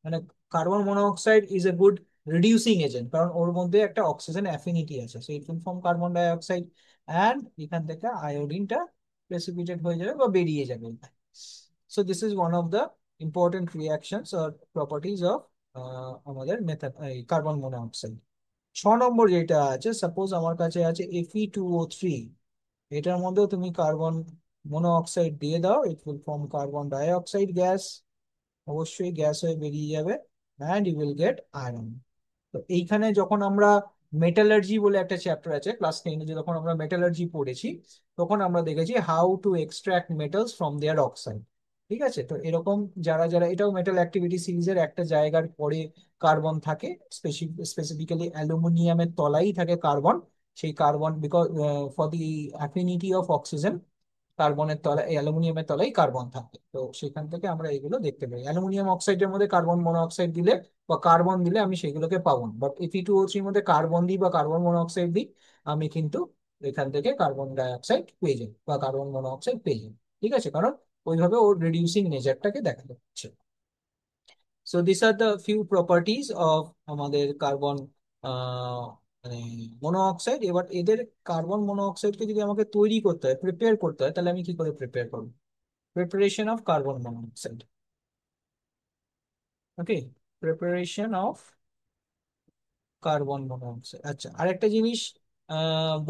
মানে carbon monoxide is a good reducing agent, কারণ ওর মধ্যে একটা অক্সিজেন অ্যাফিনিটি আছে, so it will form carbon dioxide, and এখান থেকে আয়োডিনটা প্রেসিপিটেট হয়ে যাবে বা বেরিয়ে যাবে। So this is one of the important reactions or properties of আমাদের মেথড কার্বন মনোঅক্সাইড। 6 নম্বর যেটা আছে, সাপোজ আমার কাছে আছে Fe2O3, এটার মধ্যেও তুমি কার্বন মনোঅক্সাইড দিয়ে দাও, it will form carbon dioxide gas, অবশ্যই গ্যাস হয়ে বেরিয়ে যাবে, and you will get iron. তো এইখানে যখন আমরা মেটালার্জি বলে একটা চ্যাপ্টার আছে ক্লাস 10-এ, যখন আমরা মেটালার্জি পড়েছি তখন আমরা দেখেছি how to extract metals from their oxide. ঠিক আছে, তো এরকম যারা যারা, এটাও মেটাল অ্যাক্টিভিটি সিরিজের একটা জায়গার পরে কার্বন থাকে, স্পেসিফিক্যালি অ্যালুমিনিয়ামের তলাই থাকে কার্বন। সেই carbon because for the affinity of oxygen, কার্বনের তলায় এই অ্যালুমিনিয়ামের তলায় কার্বন থাকে, তো সেখান থেকে আমরা এগুলো দেখতে পাই। অ্যালুমিনিয়াম অক্সাইডের মধ্যে কার্বন মনোঅক্সাইড দিলে বা কার্বন দিলে আমি সেগুলোকে পাবো না, বাট Fe2O3 মধ্যে কার্বন দিই বা কার্বন মনোঅক্সাইড দিই, আমি কিন্তু এখান থেকে কার্বন ডাই অক্সাইড পেয়ে যাই বা কার্বন মনোঅক্সাইড পেয়ে যাই। ঠিক আছে, কারণ ওইভাবে ওর রিডিউসিং নেচারটাকে দেখা যাচ্ছে। So this are the few properties of আমাদের কার্বন মানে মনোঅক্সাইড। এবার এদের কার্বন মনোঅক্সাইডকে যদি আমাকে তৈরি করতে হয়, প্রিপেয়ার করতে হয়, তাহলে আমি কি করে প্রিপেয়ার করবো? Preparation of carbon monoxide. Okay, preparation of carbon monoxide. আচ্ছা, আরেকটা জিনিস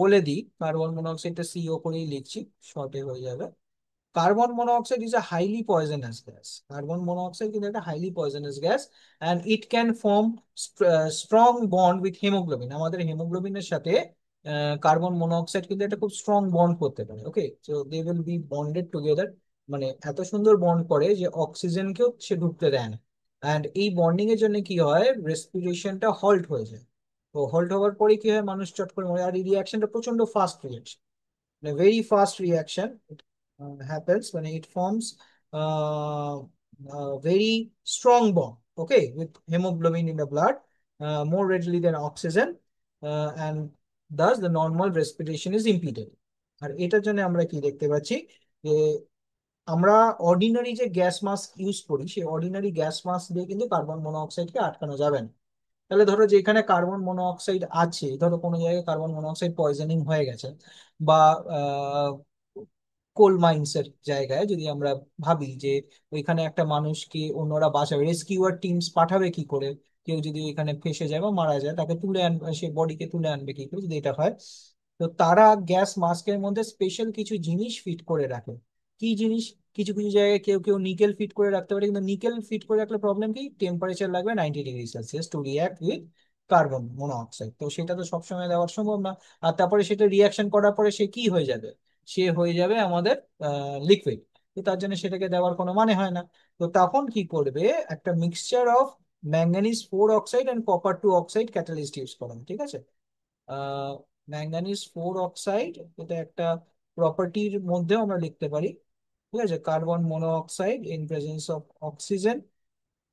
বলে দিই, কার্বন মনোঅক্সাইডটা সিও করেই লিখছি, শর্টে হয়ে যাবে। Carbon monoxide is a highly poisonous gas. Carbon monoxide কিন্তু একটা highly poisonous gas, and it can form strong bond with haemoglobin. আমাদের হেমোগ্লোবিনের সাথে কার্বন মনোঅক্সাইড কিন্তু একটা খুব স্ট্রং বন্ড করতে পারে। Okay, so they will be bonded together, মানে এত সুন্দর বন্ড করে যে অক্সিজেনকেও সে ঢুকতে দেয় না। অ্যান্ড এই বন্ডিং এর জন্য কি হয়, রেসপিরেশনটা হল্ট হয়ে যায়। তো হল্ট হওয়ার পরে কি হয়, মানুষ চট করে মরে। আর এই রিয়াকশনটা প্রচন্ড fast reaction, a very fast reaction. It happens when it forms a very strong bond, okay, with hemoglobin in the blood more readily than oxygen, and thus the normal respiration is impeded. আর এটার জন্য আমরা কি দেখতে পাচ্ছি, যে আমরা ordinary যে gas mask use করি, সেই অর্ডিনারি গ্যাস মাস্ক দিয়ে কিন্তু কার্বন মনোঅক্সাইডকে আটকানো যাবে না। তাহলে ধরো যেখানে কার্বন মনোঅক্সাইড আছে, ধরো কোনো জায়গায় কার্বন মনোঅক্সাইড পয়জনিং হয়ে গেছে, বা কোল মাইন্স এর জায়গায় যদি আমরা ভাবি যে ওইখানে একটা মানুষকে অন্যরা বাঁচাবে, রেস্কিউয়ার টিমস পাঠাবে কি করে, কেউ যদি ওইখানে ফেসে যায় বা মারা যায়, তাকে তুলে আনবে, সে বডিকে তুলে আনবে কি করে যদি এটা হয়। তো তারা গ্যাস মাস্কের মধ্যে স্পেশাল কিছু জিনিস ফিট করে রাখে। কি জিনিস? কিছু কিছু জায়গায় কেউ কেউ নিকেল ফিট করে রাখতে পারে, কিন্তু নিকেল ফিট করে রাখলে প্রবলেম কি, টেম্পারেচার লাগবে 90 degree Celsius to react with carbon monoxide, তো সেটা তো সবসময় দেওয়া সম্ভব না। আর তারপরে সেটা রিয়াকশন করার পরে সে কি হয়ে যাবে, সে হয়ে যাবে আমাদের লিকুইড। তো তার জন্য সেটাকে দেওয়ার কোনো মানে হয় না। তো তখন কি করবে, একটা mixture of manganese 4 oxide and copper 2 oxide catalyst use করা হয়। ঠিক আছে, ম্যাঙ্গানিজ 4 অক্সাইড, এটা একটা প্রপার্টির মধ্যেও আমরা লিখতে পারি। ঠিক আছে, carbon monoxide in presence of oxygen.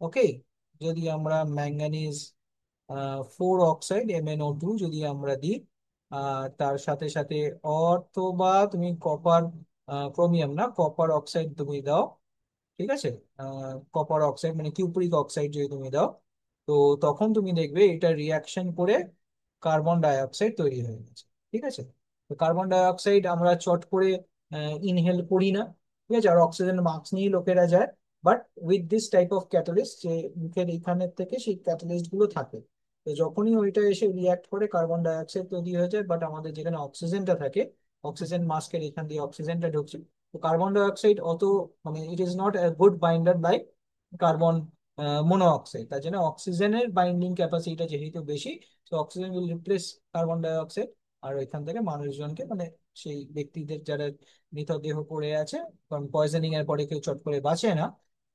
Okay, যদি আমরা ম্যাঙ্গানিজ 4 অক্সাইড MnO2 যদি আমরা দিই, তার সাথে সাথে, অথবা তুমি কপার ক্রোমিয়াম না, কপার অক্সাইড তুমি দাও। ঠিক আছে, কপার অক্সাইড মানে কিউপ্রিক অক্সাইড যদি তুমি দাও, তো তখন তুমি দেখবে এটা রিয়াকশন করে কার্বন ডাই অক্সাইড তৈরি হয়ে গেছে। ঠিক আছে, তো কার্বন ডাই অক্সাইড আমরা চট করে ইনহেল করি না। ঠিক আছে, আর অক্সিজেন মাস্ক নিয়ে লোকেরা যায়, but with this type of catalyst, যে মুখের এইখানের থেকে সেই ক্যাটালিস্ট গুলো থাকে, তো যখনই ওইটা এসে রিয়াক্ট করে কার্বন ডাই অক্সাইড তৈরি হয়ে যায়, বাট আমাদের যেখানে অক্সিজেনটা থাকে, অক্সিজেন মাস্কের এখান দিয়ে অক্সিজেনটা ঢুকছে। তো কার্বন ডাই অক্সাইড অত মানে it is not a good binder like carbon monoxide, তার জন্য অক্সিজেনের বাইন্ডিং ক্যাপাসিটিটা যেহেতু বেশি, তো oxygen will replace carbon dioxide. আর ওইখান থেকে মানুষজনকে মানে সেই ব্যক্তিদের যারা মৃতদেহ পড়ে আছে, কারণ পয়জনিং এর পরে কেউ চট করে বাঁচে না,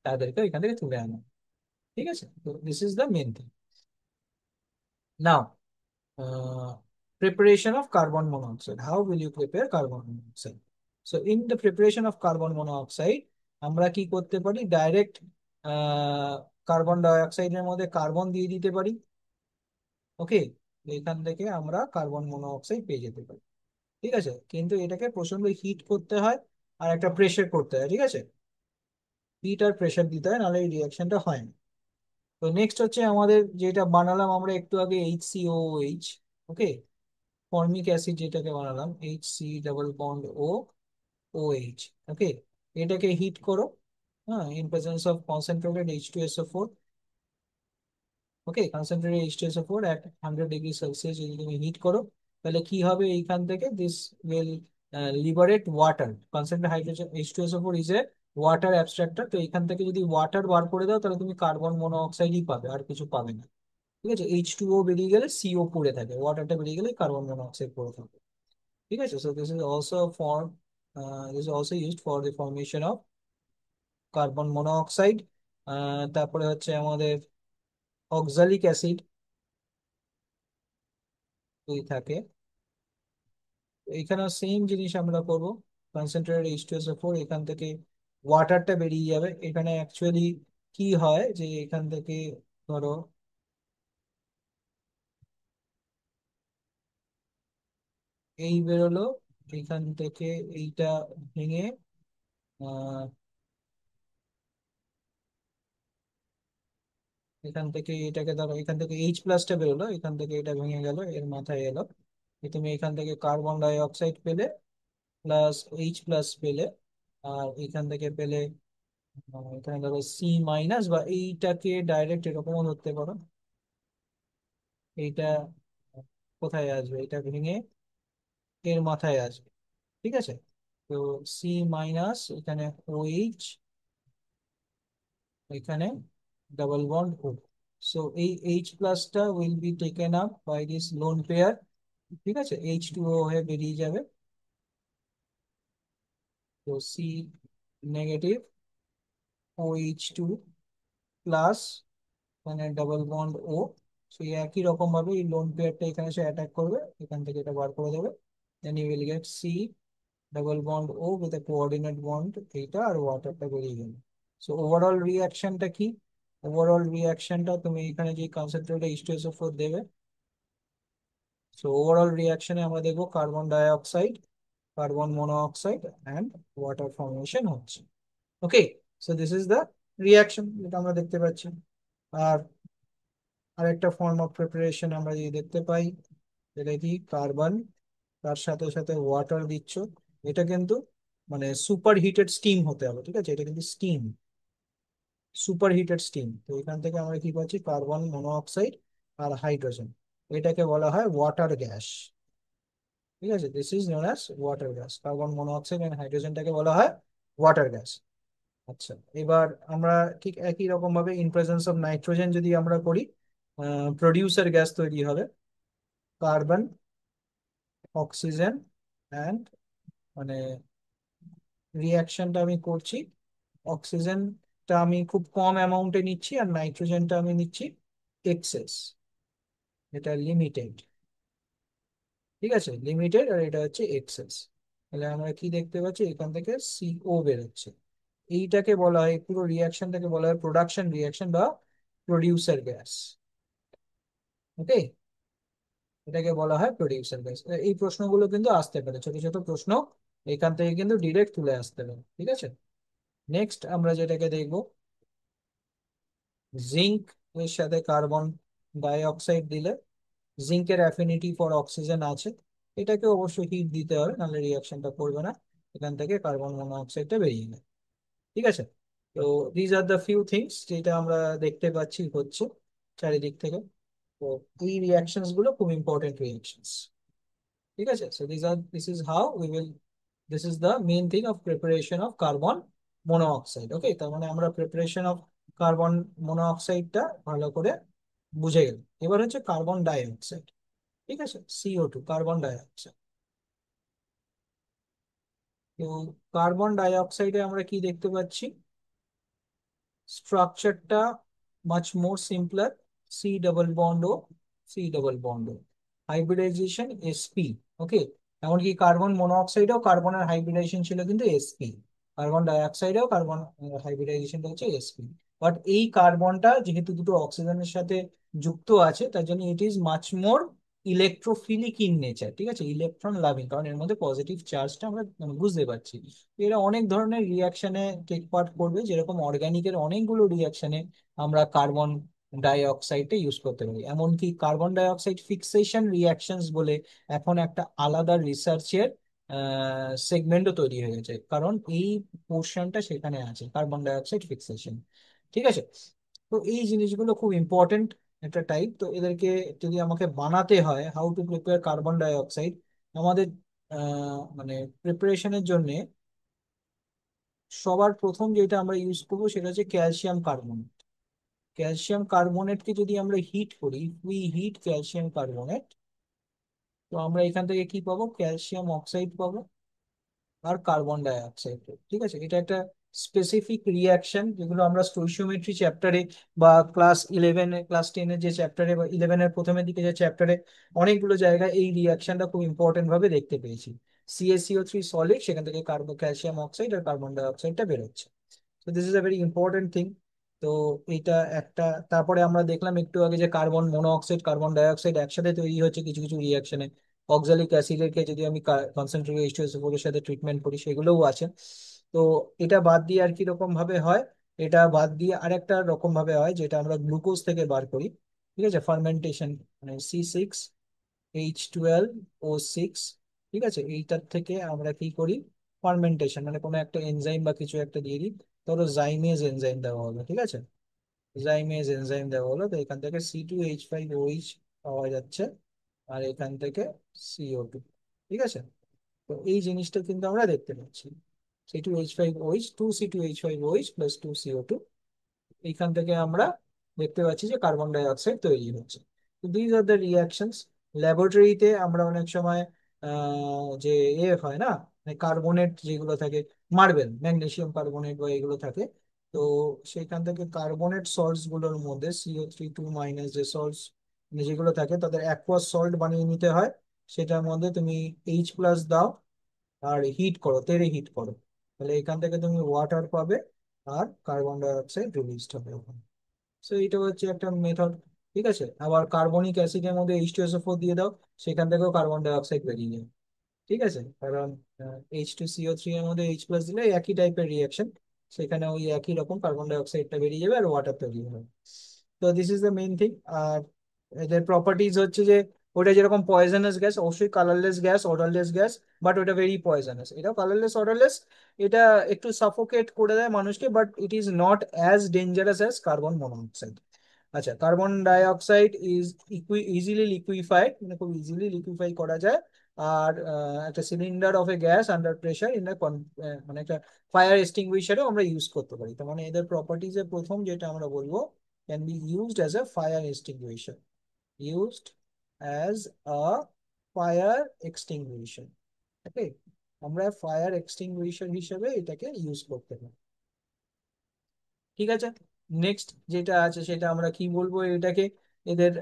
তাদেরকে ওইখান থেকে তুলে আনা। ঠিক আছে, তো this is the main thing. Now, preparation of carbon monoxide. How will you prepare carbon monoxide? So in the preparation of carbon monoxide, আমরা কি করতে পারি? ডাইরেক্ট কার্বন ডাই অক্সাইডের মধ্যে কার্বন দিয়ে দিতে পারি। ওকে, এখান থেকে আমরা কার্বন মনোঅক্সাইড পেয়ে যেতে পারি। ঠিক আছে, কিন্তু এটাকে প্রচন্ড হিট করতে হয় আর একটা প্রেসার করতে হয়। ঠিক আছে, হিট আর প্রেসার দিতে হয়, নাহলে এই রিয়াকশনটা হয় না। তো নেক্সট হচ্ছে আমাদের যেটা বানালাম আমরা একটু আগে, HCOOH। ওকে, ফর্মিক অ্যাসিড যেটাকে বানালাম, HC double bond O OH। Okay, এটাকে হিট করো, হ্যাঁ, in presence of concentrated H2SO4। Okay, concentrated H2SO4 at 100 degree Celsius যদি তুমি হিট করো, তাহলে কি হবে? এইখান থেকে this will liberate water. Concentrated hydrogen H2SO4 is a water abstractor. তো এখান থেকে যদি ওয়াটার বার করে দাও, তাহলে তুমি কার্বন মনোঅক্সাইডই পাবে, আর কিছু পাবে না। ঠিক আছে, H2O বেরিয়ে গেলে CO পড়ে থাকে, ওয়াটারটা বেরিয়ে গেলে কার্বন মনোঅক্সাইড পড়ে থাকে। ঠিক আছে, so this is also form, this is also used for the formation of carbon monoxide. তারপরে হচ্ছে আমাদের অক্সালিক অ্যাসিড যদি থাকে, এখানে সেম জিনিস আমরা করব। কনসেন্ট্রেটেড H2SO4, এখান থেকে ওয়াটারটা বেরিয়ে যাবে। এখানে অ্যাকচুয়ালি কি হয় যে এখান থেকে ধরো এই বেরোলো, এখান থেকে এইটা ভেঙে আহ এখান থেকে এটাকে ধরো, এখান থেকে H+টা বেরোলো, এখান থেকে এটা ভেঙে গেল, এর মাথায় এলো। তুমি এখান থেকে কার্বন ডাই অক্সাইড পেলে, প্লাস H+ পেলে, আর এখান থেকে পেলে এখানে ধরো C-, বা এইটাকে ডাইরেক্ট এরকমও ধরতে পারো। এইটা কোথায় আসবে? এটা ভেঙে এর মাথায় আসবে। ঠিক আছে, তো C-, এখানে OH, এখানে ডাবল বন্ড O। সো এই H+টা will be taken up by this lone pair. ঠিক আছে, H2O হয়ে বেরিয়ে যাবে। তো C-, OH2 প্লাস, মানে ডাবল বন্ড O। সেই একই রকম ভাবে এই লোন পেয়ারটা এখানে এসে অ্যাটাক করবে, এখান থেকে এটা বার করে দেবে। দেন ইউ উইল গেট C-ডাবল bond O with a coordinate bond, এইটা আর ওয়াটারটা বেরিয়ে গেল। সো ওভারঅল রিয়াকশনটা কি? ওভারঅল রিয়াকশনটা তুমি এখানে যে কনসেন্ট্রেটেড H2SO4 দেবে, সো ওভারঅল রিয়াকশনে আমরা দেখবো carbon dioxide, carbon monoxide and water formation হচ্ছে। Okay, so this is the reaction যেটা আমরা দেখতে পাচ্ছি। আর আরেকটা ফর্ম অফ প্রিপারেশন আমরা যদি দেখতে পাই, এটা কি? কার্বন, তার সাথে সাথে ওয়াটার দিচ্ছ। এটা কিন্তু মানে সুপার হিটেড স্টিম হতে হবে। ঠিক আছে, এটা কিন্তু স্টিম, সুপার হিটেড স্টিম। তো এখান থেকে আমরা কি পাচ্ছি? কার্বন মনোঅক্সাইড আর হাইড্রোজেন। এটাকে বলা হয় ওয়াটার গ্যাস। ঠিক আছে, this is known as water gas. Carbon monoxide and হাইড্রোজেনটাকে বলা হয় ওয়াটার গ্যাস। আচ্ছা, এবার আমরা ঠিক একই রকম ভাবে ইন প্রেজেন্স অফ নাইট্রোজেন যদি আমরা করি, প্রডিউসার গ্যাস তৈরি হবে। কার্বন, অক্সিজেন অ্যান্ড, মানে রিয়াকশনটা আমি করছি, অক্সিজেনটা আমি খুব কম অ্যামাউন্টে নিচ্ছি, আর নাইট্রোজেনটা আমি নিচ্ছি এক্সেস, এটা লিমিটেড। ঠিক আছে, লিমিটেড, আর এটা হচ্ছে এক্সেস। তাহলে আমরা কি দেখতে পাচ্ছি? এখান থেকে CO বেরোচ্ছে। এইটাকে বলা হয়, পুরো রিয়াকশনটাকে বলা হয় প্রোডাকশন রিয়াকশন বা প্রডিউসার গ্যাস। ওকে, এটাকে বলা হয় প্রডিউসার গ্যাস। এই প্রশ্নগুলো কিন্তু আসতে পারে, ছোট ছোট প্রশ্ন এখান থেকে কিন্তু ডিরেক্ট তুলে আসতে পারে। ঠিক আছে, নেক্সট আমরা যেটাকে দেখবো, জিঙ্ক এর সাথে কার্বন ডাই অক্সাইড দিলে জিঙ্কের অ্যাফিনিটি ফর অক্সিজেন আছে। এটাকে অবশ্যই হিট দিতে হবে, নাহলে রিয়াকশনটা করবে না। এখান থেকে কার্বন মনোঅক্সাইডটা বেরিয়ে যায়। ঠিক আছে, তো these are the few things যেটা আমরা দেখতে পাচ্ছি হচ্ছে চারিদিক থেকে। তো এই রিয়াকশনস গুলো খুব ইম্পর্টেন্ট রিয়াকশনস। ঠিক আছে, so this is how we will, this is the main thing of preparation of carbon monoxide. Okay, তার মানে আমরা প্রিপারেশন অফ কার্বন মনোঅক্সাইডটা ভালো করে বুঝে গেল। এবার হচ্ছে কার্বন ডাই অক্সাইড। ঠিক আছে, CO2, কার্বন ডাই অক্সাইড। তো কার্বন ডাই অক্সাইডে আমরা কি দেখতে পাচ্ছি? স্ট্রাকচারটা much more simpler, C double bond O, C double bond O. Hybridization sp, ওকে। এমনকি কার্বন মনোঅক্সাইডেও কার্বনের হাইব্রিডাইজেশন ছিল কিন্তু sp, কার্বন ডাইঅক্সাইডেও কার্বন হাইব্রিডাইজেশনটা হচ্ছে sp। বাট এই কার্বনটা যেহেতু দুটো অক্সিজেনের সাথে যুক্ত আছে, তার জন্য it is much more electrophilic in nature, ঠিক আছে, ইলেকট্রন লাভিং, কারণ এর মধ্যে পজিটিভ চার্জটা আমরা বুঝতে পারছি। এরা অনেক ধরনের রিয়াকশনে টেক পার্ট করবে, যেরকম অর্গানিকের অনেকগুলো রিয়াকশনে আমরা কার্বন ডাই অক্সাইডটা ইউজ করতে পারি। এমনকি carbon die oxide fixation reactions বলে এখন একটা আলাদা রিসার্চের সেগমেন্টও তৈরি হয়ে গেছে, কারণ এই পোর্শনটা সেখানে আছে, কার্বন ডাই অক্সাইড ফিক্সেশন। ঠিক আছে, তো এই জিনিসগুলো খুব ইম্পর্টেন্ট একটা টাইপ। তো এদেরকে যদি আমাকে বানাতে হয়, how to prepare carbon dioxide, আমাদের মানে প্রিপারেশনের জন্য সবার প্রথম যেটা আমরা ইউজ করবো সেটা হচ্ছে ক্যালসিয়াম কার্বনেট। ক্যালসিয়াম কার্বনেটকে যদি আমরা হিট করি, উই হিট ক্যালসিয়াম কার্বনেট, তো আমরা এখান থেকে কি পাবো, ক্যালসিয়াম অক্সাইড পাবো আর কার্বন ডাই অক্সাইড। ঠিক আছে, এটা একটা স্পেসিফিক রিয়াকশন যেগুলো আমরা স্টোইচিওমেট্রি চ্যাপ্টারে বা ক্লাস 10 এর যে চ্যাপ্টারে বা 11 এর প্রথমের দিকে যে চ্যাপ্টারে অনেকগুলো জায়গায় এই রিয়াকশনটা খুব ইম্পর্টেন্ট ভাবে দেখতে পেয়েছি। CaCO3 সলিড, সেখান থেকে ক্যালসিয়াম অক্সাইড আর কার্বন ডাই অক্সাইডটা বেরোচ্ছে। তো this is a very important thing. তো এটা একটা, তারপরে আমরা দেখলাম একটু আগে যে carbon monoxide carbon die oxide একসাথে তৈরি হচ্ছে কিছু কিছু রিয়াকশনে। অক্সালিক অ্যাসিডকে যদি আমি কনসেন্ট্রেটেড H2SO4 এর সাথে ট্রিটমেন্ট করি, সেগুলোও আছে। তো এটা বাদ দিয়ে আর কি রকম ভাবে হয়, এটা বাদ দিয়ে আরেকটা রকম ভাবে হয় যেটা আমরা গ্লুকোজ থেকে বার করি। ঠিক আছে, ফার্মেন্টেশন, মানে C6H12O6। ঠিক আছে, এইটার থেকে আমরা কি করি, ফার্মেন্টেশন, মানে কোনো একটা এনজাইম বা কিছু একটা দিয়ে দিই। ধরো জাইমেজ এনজাইম দেওয়া হলো, ঠিক আছে, জাইমেজ এনজাইম দেওয়া হলো, তো এখান থেকে C2H5OH পাওয়া যাচ্ছে, আর এখান থেকে CO2। ঠিক আছে, তো এই জিনিসটা কিন্তু আমরা দেখতে পাচ্ছি, C2H5OH, 2C2H5OH প্লাস 2CO2, এইখান থেকে আমরা দেখতে পাচ্ছি যে কার্বন ডাই অক্সাইড তৈরি হচ্ছে। তো দিজ আর দ্য রিয়াকশনস। ল্যাবরেটরিতে আমরা অনেক সময় যে হয় না, কার্বনেট যেগুলো থাকে, মার্বেল ম্যাগনেসিয়াম কার্বনেট বা এগুলো থাকে, তো সেখান থেকে কার্বনেট সল্টস গুলোর মধ্যে CO3 2- যে সল্টস যেগুলো থাকে তাদের অ্যাকোয়াস সল্ট বানিয়ে নিতে হয়। সেটার মধ্যে তুমি H+ দাও আর হিট করো, তেড়ে হিট করো, তাহলে এখান থেকে তুমি ওয়াটার পাবে আর কার্বন ডাই অক্সাইড রিলিজড হবে ওখানে। সো এটা হচ্ছে একটা মেথড। ঠিক আছে, আবার কার্বনিক অ্যাসিডের মধ্যে H2SO4 দিয়ে দাও, সেখান থেকেও কার্বন ডাই অক্সাইড বেরিয়ে যাবে। ঠিক আছে, কারণ H2CO3 এর মধ্যে H+ দিলে একই টাইপের রিয়াকশন, সেখানে ওই একই রকম কার্বন ডাই অক্সাইডটা বেরিয়ে যাবে আর ওয়াটার তৈরি হবে। তো this is the main thing. আর এদের প্রপার্টিজ হচ্ছে যে ওটা যেরকম পয়জনাস গ্যাস, অবশ্যই colourless gas, odourless gas, but ওটা ভেরি পয়জনাস। এটাও কালারলেস অর্ডারলেস, এটা একটু সাফোকেট করে দেয় মানুষকে, but it is not as dangerous as carbon monoxide. আচ্ছা, carbon dioxide is easily liquefied, মানে খুব ইজিলি লিকুইফাই করা যায়। আর একটা cylinder of a gas under pressure in মানে একটা ফায়ার এক্সটিংগুইশারও আমরা ইউজ করতে পারি। তার মানে এদের প্রপার্টিজ এর প্রথম যেটা আমরা বলবো, can be used as a fire extinguisher, used as a fire extinguisher. Okay, আমরা ফায়ার এক্সটিংগুইশার হিসেবে এটাকে ইউজ করতে পারি। ঠিক আছে, নেক্সট যেটা আছে সেটা আমরা কি বলবো এটাকে, এদের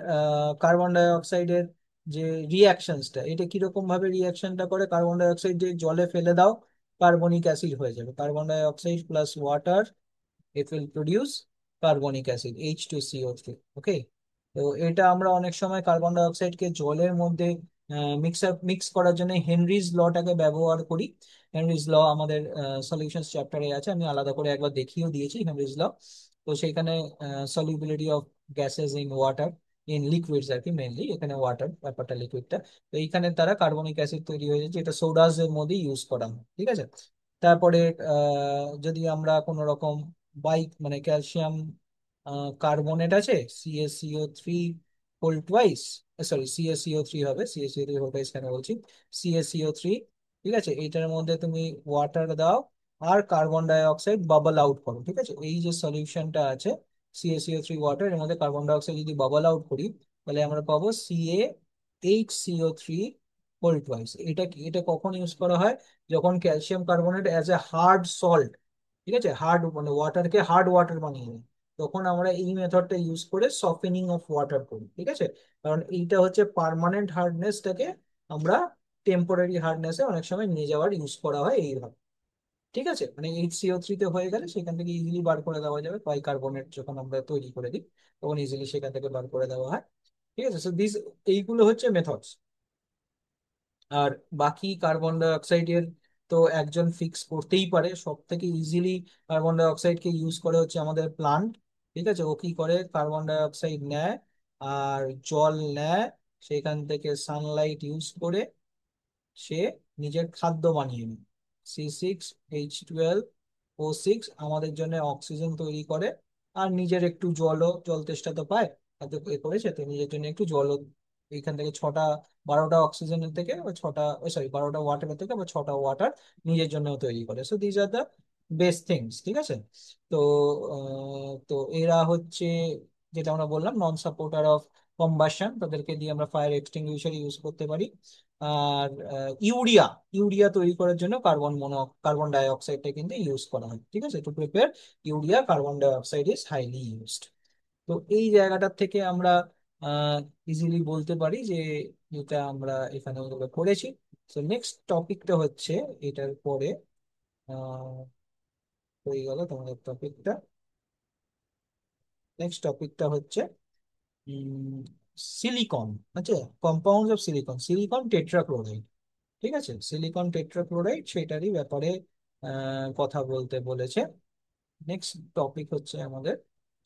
কার্বন ডাই অক্সাইডের যে রিয়াকশনসটা, এটা কিরকম ভাবে রিয়াকশনটা করে, কার্বন ডাই অক্সাইড যে জলে ফেলে দাও, কার্বনিক অ্যাসিড হয়ে যাবে, carbon dioxide plus water, it will produce carbonic acid H2CO3। Okay, তো এটা আমরা অনেক সময় কার্বন ডাই অক্সাইডকে জলের মধ্যে মিক্স করার জন্য হেনরিজ লটাকে ব্যবহার করি। হেনরিজ ল আমাদের সলিউশনস চ্যাপ্টারে আছে, আমি আলাদা করে একবার দেখিয়েও দিয়েছি হেনরিজ ল। তো সেখানে solubility of gases in water, in liquids আর কি, মেনলি এখানে ওয়াটার ব্যাপারটা লিকুইডটা, তো এইখানে তারা কার্বনিক অ্যাসিড তৈরি হয়ে যাচ্ছে, এটা সোডাস এর মধ্যে ইউজ করা হয়। ঠিক আছে, তারপরে যদি আমরা কোনো রকম মানে ক্যালসিয়াম কার্বনেট আছে, CaCO3 whole twice, sorry CaCO3 হবে, CaCO3 হোল টুয়াইস কেন বলছি, CaCO3। ঠিক আছে, এইটার মধ্যে তুমি ওয়াটার দাও আর carbon die oxide bubble out করো। ঠিক আছে, এই যে সলিউশনটা আছে CaCO3 ওয়াটার, এর মধ্যে কার্বন ডাই অক্সাইড যদি বাবল আউট করি, তাহলে আমরা পাবো CaHCO3 হোল টুয়াইস। এটা কখন ইউজ করা হয়, যখন calcium carbonate as a hard salt, ঠিক আছে, হার্ড মানে ওয়াটারকে হার্ড ওয়াটার বানিয়ে দেয়, তখন আমরা এই মেথডটা ইউজ করে সফেনিং অফ ওয়াটার করি, ঠিক আছে। কারণ এইটা হচ্ছে পার্মানেন্ট হার্ডনেসটাকে আমরা টেম্পোরারি হার্ডনেসে অনেক সময় নিয়ে যাওয়ার ইউজ করা হয় এইভাবে, ঠিক আছে। মানে HCO3 তে হয়ে গেলে সেখান থেকে ইজিলি বার করে দেওয়া যাবে, বাইকার্বনেট যখন আমরা তৈরি করে দিই তখন ইজিলি সেখান থেকে বার করে দেওয়া হয়, ঠিক আছে। সো দিস, এইগুলো হচ্ছে মেথডস। আর বাকি কার্বন ডাই অক্সাইডের তো একজন ফিক্স করতেই পারে। সব থেকে ইজিলি কার্বন ডাই অক্সাইডকে ইউজ করে হচ্ছে আমাদের প্লান্ট, ঠিক আছে। ও কি করে, কার্বন ডাই অক্সাইড নেয় আর জল নেয়, সেখান থেকে সানলাইট ইউজ করে সে নিজের খাদ্য বানিয়ে নেয়। C6H12O6 আমাদের জন্য অক্সিজেন তৈরি করে, আর নিজের একটু জল তেষ্টা তো পায়, আর তো এ করেছে তো নিজের জন্য একটু জলও এইখান থেকে 12টা অক্সিজেনের থেকে বা 12টা ওয়াটারের থেকে বা 6টা ওয়াটার নিজের জন্য তৈরি করে। So these are the best things, ঠিক আছে। তো তো এরা হচ্ছে, যেটা আমরা বললাম, নন সাপোর্টার অফ কম্বাসন, তাদেরকে দিয়ে আমরা ফায়ার এক্সটিংগুইশার ইউজ করতে পারি। আর ইউরিয়া ইউরিয়া তৈরি করার জন্য কার্বন ডাই অক্সাইডটা কিন্তু ইউজ করা হয়, ঠিক আছে। To prepare urea, carbon dioxide is highly used. তো এই জায়গাটার থেকে আমরা ইজিলি বলতে পারি যে এটা আমরা এখানে ওগুলো করেছি। তো নেক্সট টপিকটা হচ্ছে, এটার পরে আহ হয়ে গেল তোমাদের টপিকটা। নেক্সট টপিকটা হচ্ছে সিলিকন, আচ্ছা, compounds of silicon, silicon tetrachloride, ঠিক আছে। সিলিকন টেট্রাক্লোরাইড সেটারই ব্যাপারে কথা বলতে বলেছে। নেক্সট টপিক হচ্ছে আমাদের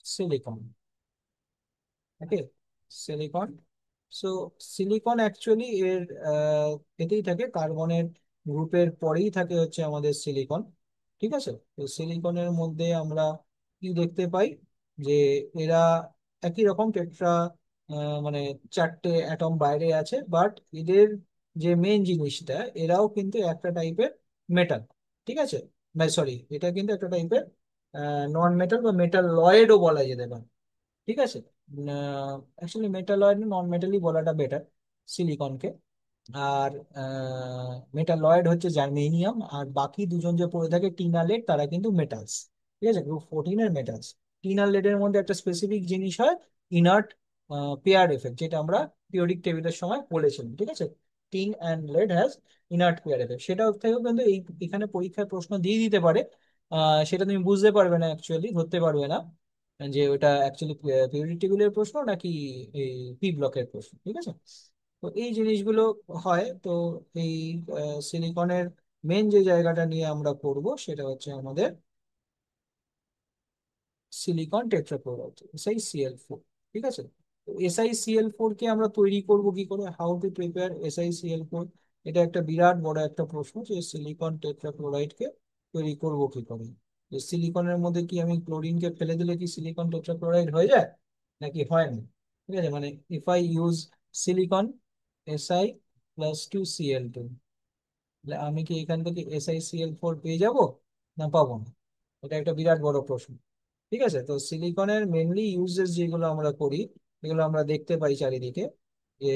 সিলিকন, ওকে, সিলিকন। সো সিলিকন অ্যাকচুয়ালি এর এতেই থাকে, কার্বনের গ্রুপের পরেই থাকে হচ্ছে আমাদের সিলিকন, ঠিক আছে। তো সিলিকনের মধ্যে আমরা কি দেখতে পাই, যে এরা একই রকম টেট্রা, মানে 4টে অ্যাটম বাইরে আছে, বাট এদের যে মেন জিনিসটা, এরাও কিন্তু একটা টাইপের মেটাল, ঠিক আছে। সরি, এটা কিন্তু একটা টাইপের নন মেটাল বা মেটাল লয়েডও বলা যেতে পারে, ঠিক আছে। অ্যাকচুয়ালি মেটালয়েড নন মেটালই বলাটা বেটার সিলিকনকে। আর মেটালয়েড হচ্ছে জার্মেনিয়াম, আর বাকি দুজন যে পড়ে থাকে টিনালেড, তারা কিন্তু মেটালস, ঠিক আছে, গ্রুপ 14 এর মেটালস। টিনালেডের মধ্যে একটা স্পেসিফিক জিনিস হয়, ইনার্ট পেয়ার এফেক্ট, যেটা আমরা পিরিয়ডিক টেবিলের সময় বলেছিলাম, ঠিক আছে। Tin and lead has inert pair effect, সেটা থেকেও কিন্তু এখানে পরীক্ষায় প্রশ্ন দিয়ে দিতে পারে। সেটা তুমি বুঝতে পারবে না, অ্যাকচুয়ালি ধরতে পারবে না যে ওটা অ্যাকচুয়ালি পিরিয়ডিক টেবিলের প্রশ্ন নাকি এই পি ব্লকের প্রশ্ন, ঠিক আছে। তো এই জিনিসগুলো হয়। তো এই সিলিকনের মেন যে জায়গাটা নিয়ে আমরা করব সেটা হচ্ছে আমাদের সিলিকন টেট্রাক্লোরাইড, SiCl4, ঠিক আছে। তো SiCl4 কে আমরা তৈরি করব কি করে, হাউ টু প্রিপেয়ার SiCl4, এটা একটা বিরাট বড় একটা প্রশ্ন, যে সিলিকন টেট্রাক্লোরাইড কে তৈরি করব কি করে। যে সিলিকনের মধ্যে কি আমি ক্লোরিনকে ফেলে দিলে কি সিলিকন টেট্রাক্লোরাইড হয়ে যায় নাকি হয় না, ঠিক আছে। মানে if I use silicon Si+2Cl2, তাহলে আমি কি এখান থেকে SiCl4 পেয়ে যাব না পাবো না, এটা একটা বিরাট বড় প্রশ্ন, ঠিক আছে। তো সিলিকনের মেনলি ইউজেস যেগুলো আমরা করি, এগুলো আমরা দেখতে পাই চারিদিকে, যে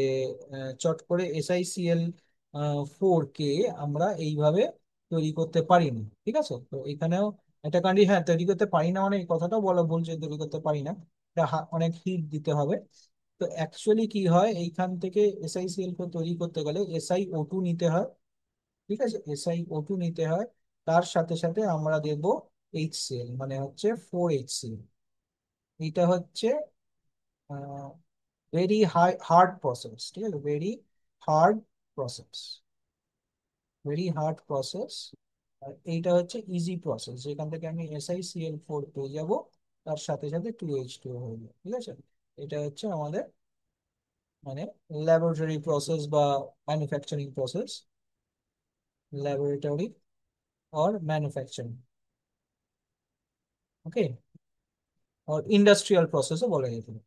চট করে SiCl4 কে আমরা এইভাবে তৈরি করতে পারি না, ঠিক আছে। তো এখানেও একটা হ্যাঁ, তৈরি করতে পারি না মানে এই কথাটাও বলা ভুল যে তৈরি করতে পারি না, এটা অনেক হিট দিতে হবে। তো অ্যাকচুয়ালি কি হয়, এইখান থেকে SiCl4 তৈরি করতে গেলে SiO2 নিতে হয়, ঠিক আছে। SiO2 নিতে হয়, তার সাথে সাথে আমরা দেব HCl, মানে হচ্ছে 4HCl। এটা হচ্ছে ভেরি হার্ড প্রসেস, ঠিক আছে, hard process very hard process. আর এইটা হচ্ছে ইজি প্রসেস, যেখান থেকে আমি SiCl4 পেয়ে যাব, তার সাথে সাথে 2H2 হয়ে যাবে, ঠিক আছে। এটা হচ্ছে আমাদের মানে ল্যাবরেটরি প্রসেস বা ম্যানুফ্যাকচারিং প্রসেস, ল্যাবরেটরি और मैन्युफैक्चरिंग, ओके। और ইন্ডাস্ট্রিয়াল প্রসেসও বলা যেতে পারে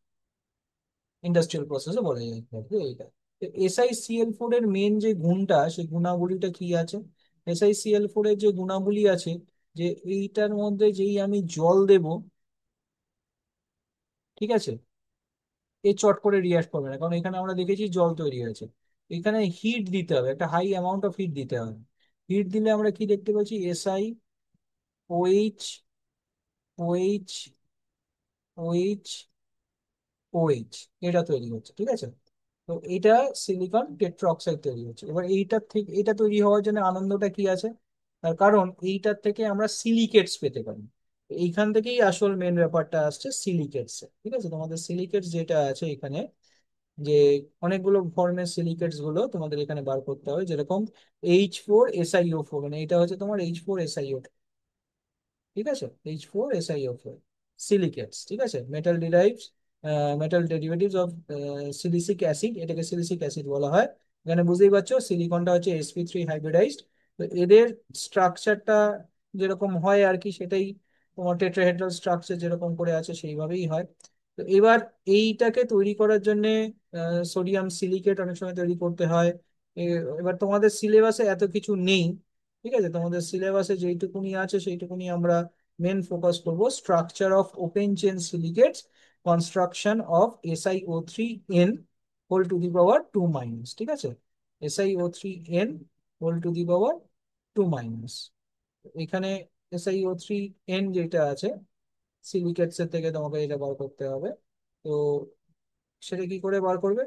SiCl4 এর মেন যে গুণটা, সেই গুণাবলীটা কি আছে, SiCl4 এর যে গুণাবলী আছে, যে এইটার মধ্যে যেই আমি জল দেব, ঠিক আছে, এ চট করে রিয়াক্ট করবে না, কারণ এখানে আমরা দেখেছি জল তৈরি হয়েছে। এখানে হিট দিতে হবে, একটা হাই অ্যামাউন্ট অফ হিট দিতে হবে। হিট দিলে আমরা কি দেখতে পাচ্ছি, SiOH, OH ওইচ ওইচ এটা তৈরি হচ্ছে, ঠিক আছে। তো এটা সিলিকন টেট্রাঅক্সাইড তৈরি হচ্ছে। এবার এইটার থেকে এটা তৈরি হওয়ার জন্য আনন্দটা কি আছে, তার কারণ এইটার থেকে আমরা সিলিকেটস পেতে পারি। এইখান থেকেই আসল মেন ব্যাপারটা আসছে সিলিকেটস, ঠিক আছে। তোমাদের সিলিকেটস যেটা আছে এখানে, যে অনেকগুলো ফর্মের সিলিকেটস গুলো তোমাদের এখানে বার করতে হবে, যেরকম H4SiO4, মানে এটা হচ্ছে তোমার H4SiO, ঠিক আছে। H4SiO4 সিলিকেটস, ঠিক আছে। Metal derivatives of silicic acid, এটাকে সিলিসিক অ্যাসিড বলা হয়। এখানে বুঝতেই পারছো সিলিকনটা হচ্ছে sp3 হাইব্রিডাইজড। তো এদের স্ট্রাকচারটা যেরকম হয় আর কি, সেটাই তোমার টেট্রাহেড্রাল স্ট্রাকচার যেরকম করে আছে সেইভাবেই হয়। তো এবার এইটাকে তৈরি করার জন্য সোডিয়াম সিলিকেট অনেক সময় তৈরি করতে হয়। এবার তোমাদের সিলেবাসে এত কিছু নেই, ঠিক আছে। তোমাদের সিলেবাসে যেইটুকুনি আছে সেইটুকুনি আমরা মেন ফোকাস করব। Structure of open chain silicates, construction of SiO3n whole to the power 2 minus, ঠিক আছে। SiO3n whole to the power 2 minus. এখানে SiO3n যেটা আছে সিলিকেটস এর থেকে তোমাকে এটা বার করতে হবে। তো সেটা কি করে বার করবে?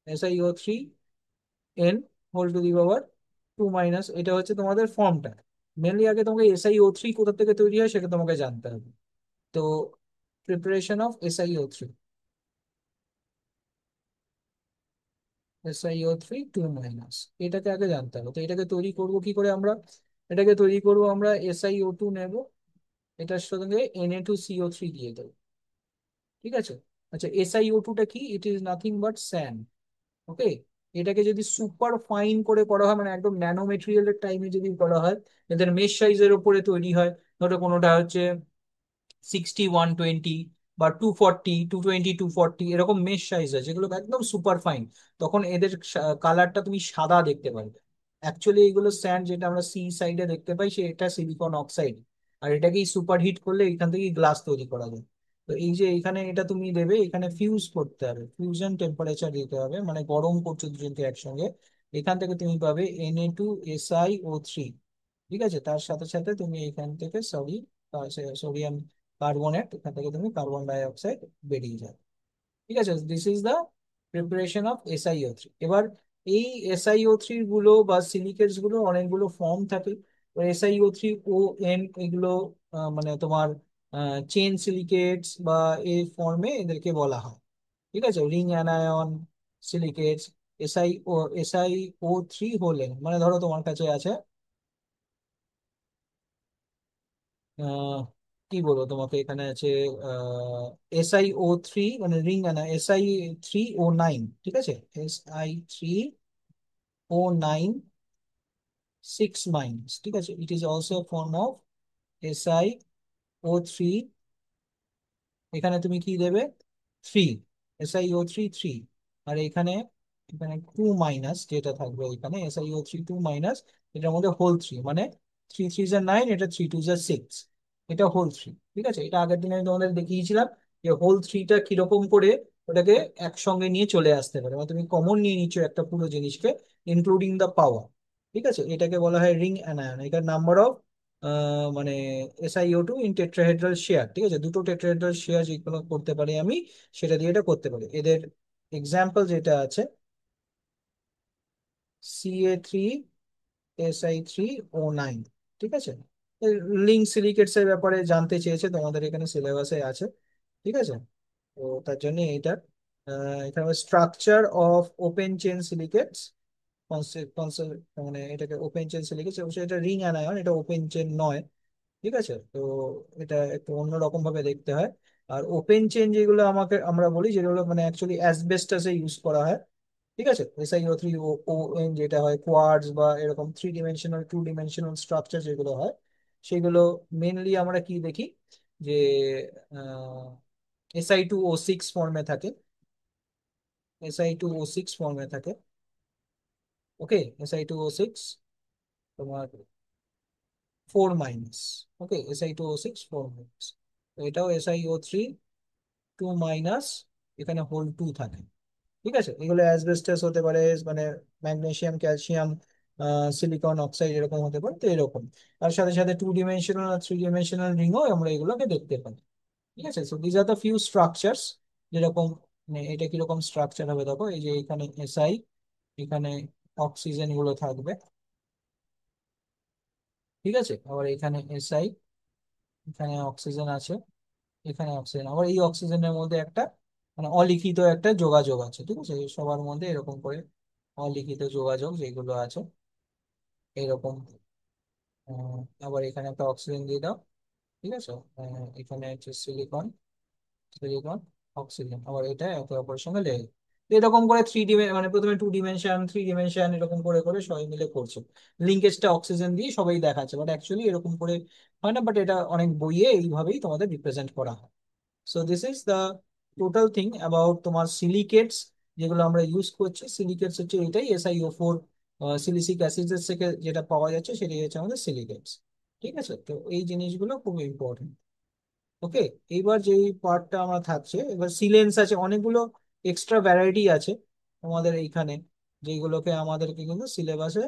SiO3n whole to the power 2 minus, এটা হচ্ছে তোমাদের ফর্মটা। মেনলি আগে তোমাকে SiO3 কোথা থেকে তৈরি হয় সেটা তোমাকে জানতে হবে। তো প্রিপারেশন অফ SiO3 2 মাইনাস, এটাকে আগে জানতে হবে। তো এটাকে তৈরি করব কি করে আমরা? এটাকে তৈরি করব আমরা, SiO2 নেব, এটার সঙ্গে Na2CO3 দিয়ে দেবো, ঠিক আছে। আচ্ছা, SiO2টা কি? It is nothing but sand. Okay. এটাকে যদি সুপার ফাইন করে করা হয়, মানে একদম ন্যানো মেটেরিয়ালের টাইমে যদি করা হয়, এদের মেশ সাইজের উপরে তৈরি হয়। ধরো কোনোটা হচ্ছে 60 120, বা 240 220 240, এরকম মেশ সাইজ আছে যেগুলো একদম সুপার ফাইন। তখন এদের কালারটা তুমি সাদা দেখতে পারবে। অ্যাকচুয়ালি এগুলো স্যান্ড, যেটা আমরা সি সাইডে দেখতে পাই, সেটা সিলিকন অক্সাইড। আর এটাকেই সুপার হিট করলে এখান থেকে গ্লাস তৈরি করা যায়। তো এই যে এখানে এটা তুমি দেবে, এখানে ফিউজ করতে হবে, ফিউশন টেম্পারেচার দিতে হবে, মানে গরম করছো দুজনকে একসঙ্গে। এখান থেকে তুমি পাবে Na2SiO3, ঠিক আছে। তার সাথে সাথে তুমি এখান থেকে সোডিয়াম কার্বনেট, এখান থেকে তুমি কার্বন ডাই অক্সাইড বেরিয়ে যাবে, ঠিক আছে। This is the preparation of SiO3। এবার এই SiO3 গুলো বা সিলিকেটস গুলো অনেকগুলো ফর্ম থাকে। SiO3 O N এগুলো মানে তোমার চেন সিলিকেটস বা এই ফর্মে এদেরকে বলা হয়, ঠিক আছে। Ring anion সিলিকেটস। SiO3 হলে, মানে ধরো তোমার কাছে আছে আহ, কি বলবো তোমাকে, এখানে আছে SiO3, মানে রিং না, SI3O9, ঠিক আছে। SI3O9 6 মাইনাস, ঠিক আছে। It is also form of SiO3। এখানে তুমি কি দেবে? 3, SiO3 3। আর এখানে এখানে 2 মাইনাস যেটা থাকবে, এখানে SiO3 2 মাইনাস, এটার মধ্যে হোল 3, মানে 3 3 9, এটা 3 2 6, এটা হোল 3, ঠিক আছে। এটা আগের দিনে আমি তোমাদের দেখিয়েছিলাম যে হোল 3টা কিরকম করে ওটাকে একসঙ্গে নিয়ে চলে আসতে পারে, মানে তুমি কমন নিয়ে নিচ্ছ একটা পুরো জিনিসকে, ইনক্লুডিং দ্য পাওয়ার, ঠিক আছে। এটাকে বলা হয় রিং অ্যানায়ন। এটার নাম্বার অফ মানে SiO2 ইন টেট্রাহেড্রাল শেয়ার, ঠিক আছে। দুটো টেট্রাহেড্রাল শেয়ার যেগুলো করতে পারি আমি, সেটা দিয়ে এটা করতে পারি। এদের এক্সাম্পল যেটা আছে Ca3Si3O9, ঠিক আছে। লিঙ্ক সিলিকেটস এর ব্যাপারে জানতে চেয়েছে, তোমাদের এখানে সিলেবাসে আছে, ঠিক আছে। তো তার জন্য এইটা এখানে structure of open chain silicates concept, মানে এটাকে ওপেন চেন সিলিকেটস, অবশ্যই এটা রিং অ্যানায়ন, এটা ওপেন চেন নয়, ঠিক আছে। তো এটা একটু অন্যরকম ভাবে দেখতে হয়। আর ওপেন চেন যেগুলো আমাকে আমরা বলি, যেগুলো মানে অ্যাকচুয়ালি অ্যাসবেস্টাসে ইউজ করা হয়, ঠিক আছে। SiO3 O N যেটা হয় কোয়ার্টজ বা এরকম 3 ডিমেনশনাল 2 ডিমেনশনাল স্ট্রাকচার যেগুলো হয়, সেগুলো মেনলি আমরা কি দেখি, যে Si2O6 ফর্মে থাকে, Si2O6 ফর্মে থাকে। ওকে। Si2O6 তোমার 4 মাইনাস। ওকে, Si2O6 4 মাইনাস। এটাও SiO3 2 মাইনাস, এখানে হোল 2 থাকে, ঠিক আছে। এগুলো অ্যাসবেস্টাস হতে পারে, মানে ম্যাগনেসিয়াম ক্যালসিয়াম সিলিকন অক্সাইড এরকম হতে পারে, তো এরকম। তার সাথে সাথে 2 ডিমেনশনাল আর 3 ডিমেনশনাল রিংও আমরা এগুলোকে দেখতে পাই। ঠিক আছে, so these are the few structures, যেরকম মানে এটা কিরকম স্ট্রাকচার হবে দেখো, এই যে এখানে এসআই, এখানে অক্সিজেন গুলো থাকবে, ঠিক আছে, আবার এখানে এসআই, এখানে অক্সিজেন আছে, এখানে অক্সিজেন, আবার এই অক্সিজেনের মধ্যে একটা মানে অলিখিত একটা যোগাযোগ আছে, ঠিক আছে, এই সবার মধ্যে এরকম করে অলিখিত যোগাযোগ যেগুলো আছে এরকম। আবার এখানে একটা অক্সিজেন দিয়ে দাও, ঠিক আছে, এখানে হচ্ছে সিলিকন, সিলিকন, অক্সিজেন, আবার এটা একে অপরের সঙ্গে লেগে, তো এরকম করে মানে প্রথমে 2 ডিমেনশন, 3 ডিমেনশন, এরকম করে করে সবাই মিলে করছে, লিঙ্কেজটা অক্সিজেন দিয়ে সবাই দেখাচ্ছে, বাট অ্যাকচুয়ালি এরকম করে হয় না, বাট এটা অনেক বইয়ে এইভাবেই তোমাদের রিপ্রেজেন্ট করা হয়। So this is the total thing about তোমার সিলিকেটস, যেগুলো আমরা ইউজ করছি। সিলিকেটস হচ্ছে এটাই, SiO4 সিলিসিক অ্যাসিড থেকে যেটা পাওয়া যাচ্ছে সেটাই হচ্ছে আমাদের সিলিকেটস। ঠিক আছে, তো এই জিনিসগুলো খুব ইম্পর্টেন্ট। ওকে, এইবার যে পার্টটা আমরা থাকছে, এবার সিলেন্স আছে, অনেকগুলো এক্সট্রা ভ্যারাইটি আছে আমাদের এইখানে, যেগুলোকে আমাদেরকে কিন্তু সিলেবাসে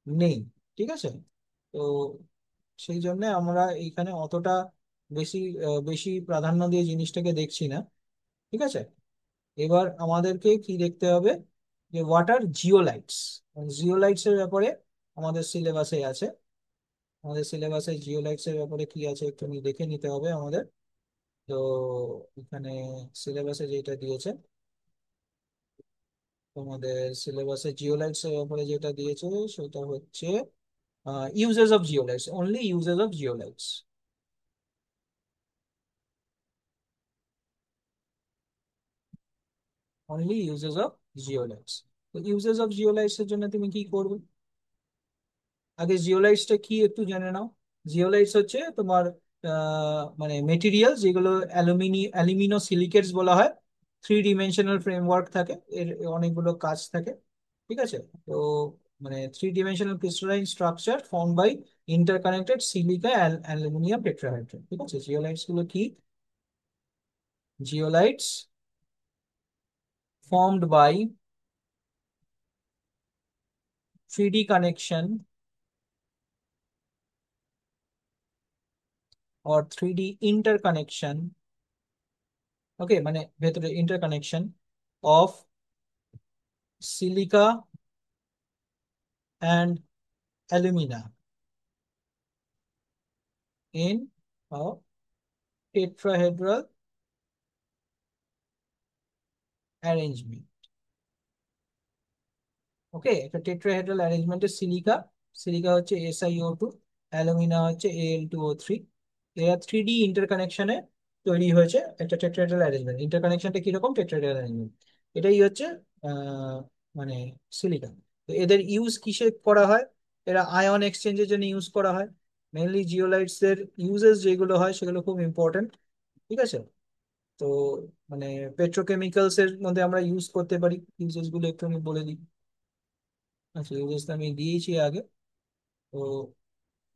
নেই। ঠিক আছে, তো সেই জন্য আমরা এইখানে অতটা বেশি বেশি প্রাধান্য দিয়ে জিনিসটাকে দেখছি না। ঠিক আছে, এবার আমাদেরকে কি দেখতে হবে, যে হোয়াট আর জিওলাইটস। জিওলাইটস এর ব্যাপারে আমাদের সিলেবাসে আছে, আমাদের সিলেবাসে জিওলাইটস এর ব্যাপারে কি আছে একটু দেখে নিতে হবে আমাদের। তো এখানে সিলেবাসে যেটা দিয়েছে, তোমাদের সিলেবাসে জিওলাইটস এর ব্যাপারে যেটা দিয়েছে সেটা হচ্ছে uses of zeolites, only uses of zeolites, only uses of zeolites. তো ইউজেস অফ জিওলাইটস এর জন্য তুমি কি করবে, আগে জিওলাইটসটা কি একটু জেনে নাও। জিওলাইটস হচ্ছে তোমার মানে মেটেরিয়াল যেগুলো অ্যালুমিনো সিলিকেটস বলা হয়, 3 ডিমেনশনাল ফ্রেমওয়ার্ক থাকে এর, অনেকগুলো কাজ থাকে। ঠিক আছে, তো মানে 3 dimensional crystalline structure form by interconnected silica aluminium tetrahydrate. ঠিক আছে, জিওলাইটস গুলো কি, জিওলাইটস formed by 3D connection or 3D interconnection, okay, মানে ভেতরে interconnection of silica and alumina in tetrahedral arrangement. Okay, একটা টেট্রাহেড্রাল অ্যারেঞ্জমেন্টে সিলিকা, সিলিকা হচ্ছে SiO2, অ্যালুমিনা হচ্ছে Al2O3, এরা 3D ইন্টারকানেকশনে তৈরি হয়েছে একটা টেট্রাহেড্রাল অ্যারেঞ্জমেন্ট। ইন্টারকানেকশনটা কিরকম, টেট্রাহেড্রাল অ্যারেঞ্জমেন্ট, এটাই হচ্ছে আহ, মানে সিলিকা। তো এদের ইউজ কিসে করা হয়, এরা আয়ন এক্সচেঞ্জের জন্য ইউজ করা হয়। মেনলি জিওলাইটস এর ইউজেস যেগুলো হয় সেগুলো খুব ইম্পর্টেন্ট। ঠিক আছে, তো মানে পেট্রোকেমিক্যালস এর মধ্যে আমরা ইউজ করতে পারি, ইউজেস গুলো একটু আমি বলে দিই। আচ্ছা, ইউজেস আমি দিয়েছি আগে। তো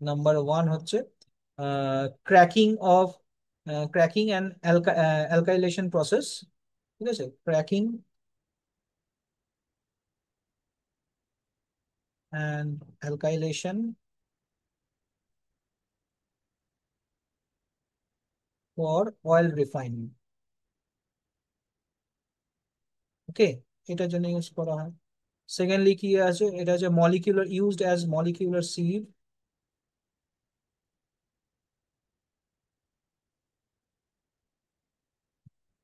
নাম্বার 1 হচ্ছে cracking of, cracking and alkylation process. ঠিক আছে, cracking and alkylation for oil refining. Okay, এটার জন্য ইউজ করা হয়। সেকেন্ডলি কি আছে, এটা হচ্ছে molecular, used as molecular sieve,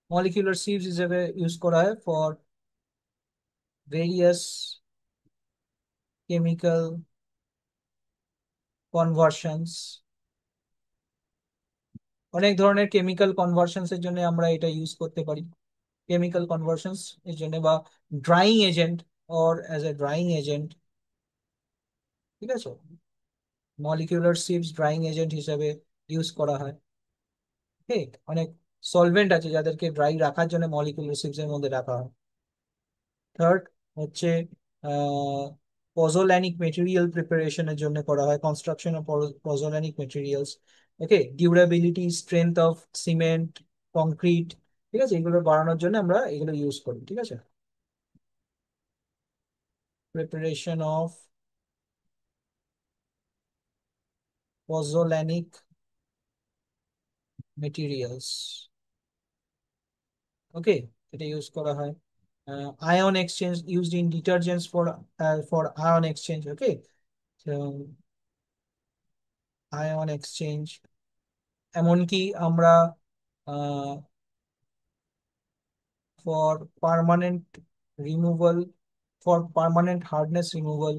molecular sieves হিসেবে ইউজ করা হয় ফর ভেরিয়াস কেমিক্যাল কনভার্সনস। অনেক ধরনের কেমিক্যাল কনভার্সনস এর জন্য আমরা এটা ইউজ করতে পারি, কেমিক্যাল কনভার্সনস এর জন্য, বা drawing agent, or as a drawing agent. ঠিক আছে, মলিকিউলার সিভস ড্রাইং এজেন্ট হিসেবে ইউজ করা হয়। ঠিক, অনেক সলভেন্ট আছে যাদেরকে ড্রাই রাখার জন্য মলিকিউলার সিভস এর মধ্যে রাখা হয়। থার্ড হচ্ছে পজোল্যানিক মেটেরিয়াল প্রিপারেশনের জন্য করা হয়, construction of pozzolanic materials. Okay, durability, strength of cement, concrete. ঠিক আছে, এগুলো বাড়ানোর জন্য আমরা এগুলো ইউজ করি। ঠিক আছে, preparation of pozzolanic materials. Okay, এটা ইউজ করা হয়। Ion exchange used in detergents for ion exchange. Okay, তো আয়ন এক্সচেঞ্জ, এমনকি আমরা for permanent removal, for permanent hardness removal,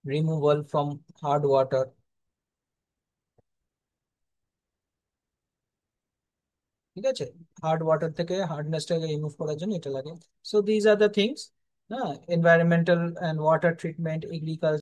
removal from hard water. ঠিক আছে, হার্ড ওয়াটার থেকে হার্ডনেসটাকে রিমুভ করার জন্য এটা লাগে। So these are the things. হ্যাঁ, environmental and water treatment, agriculture,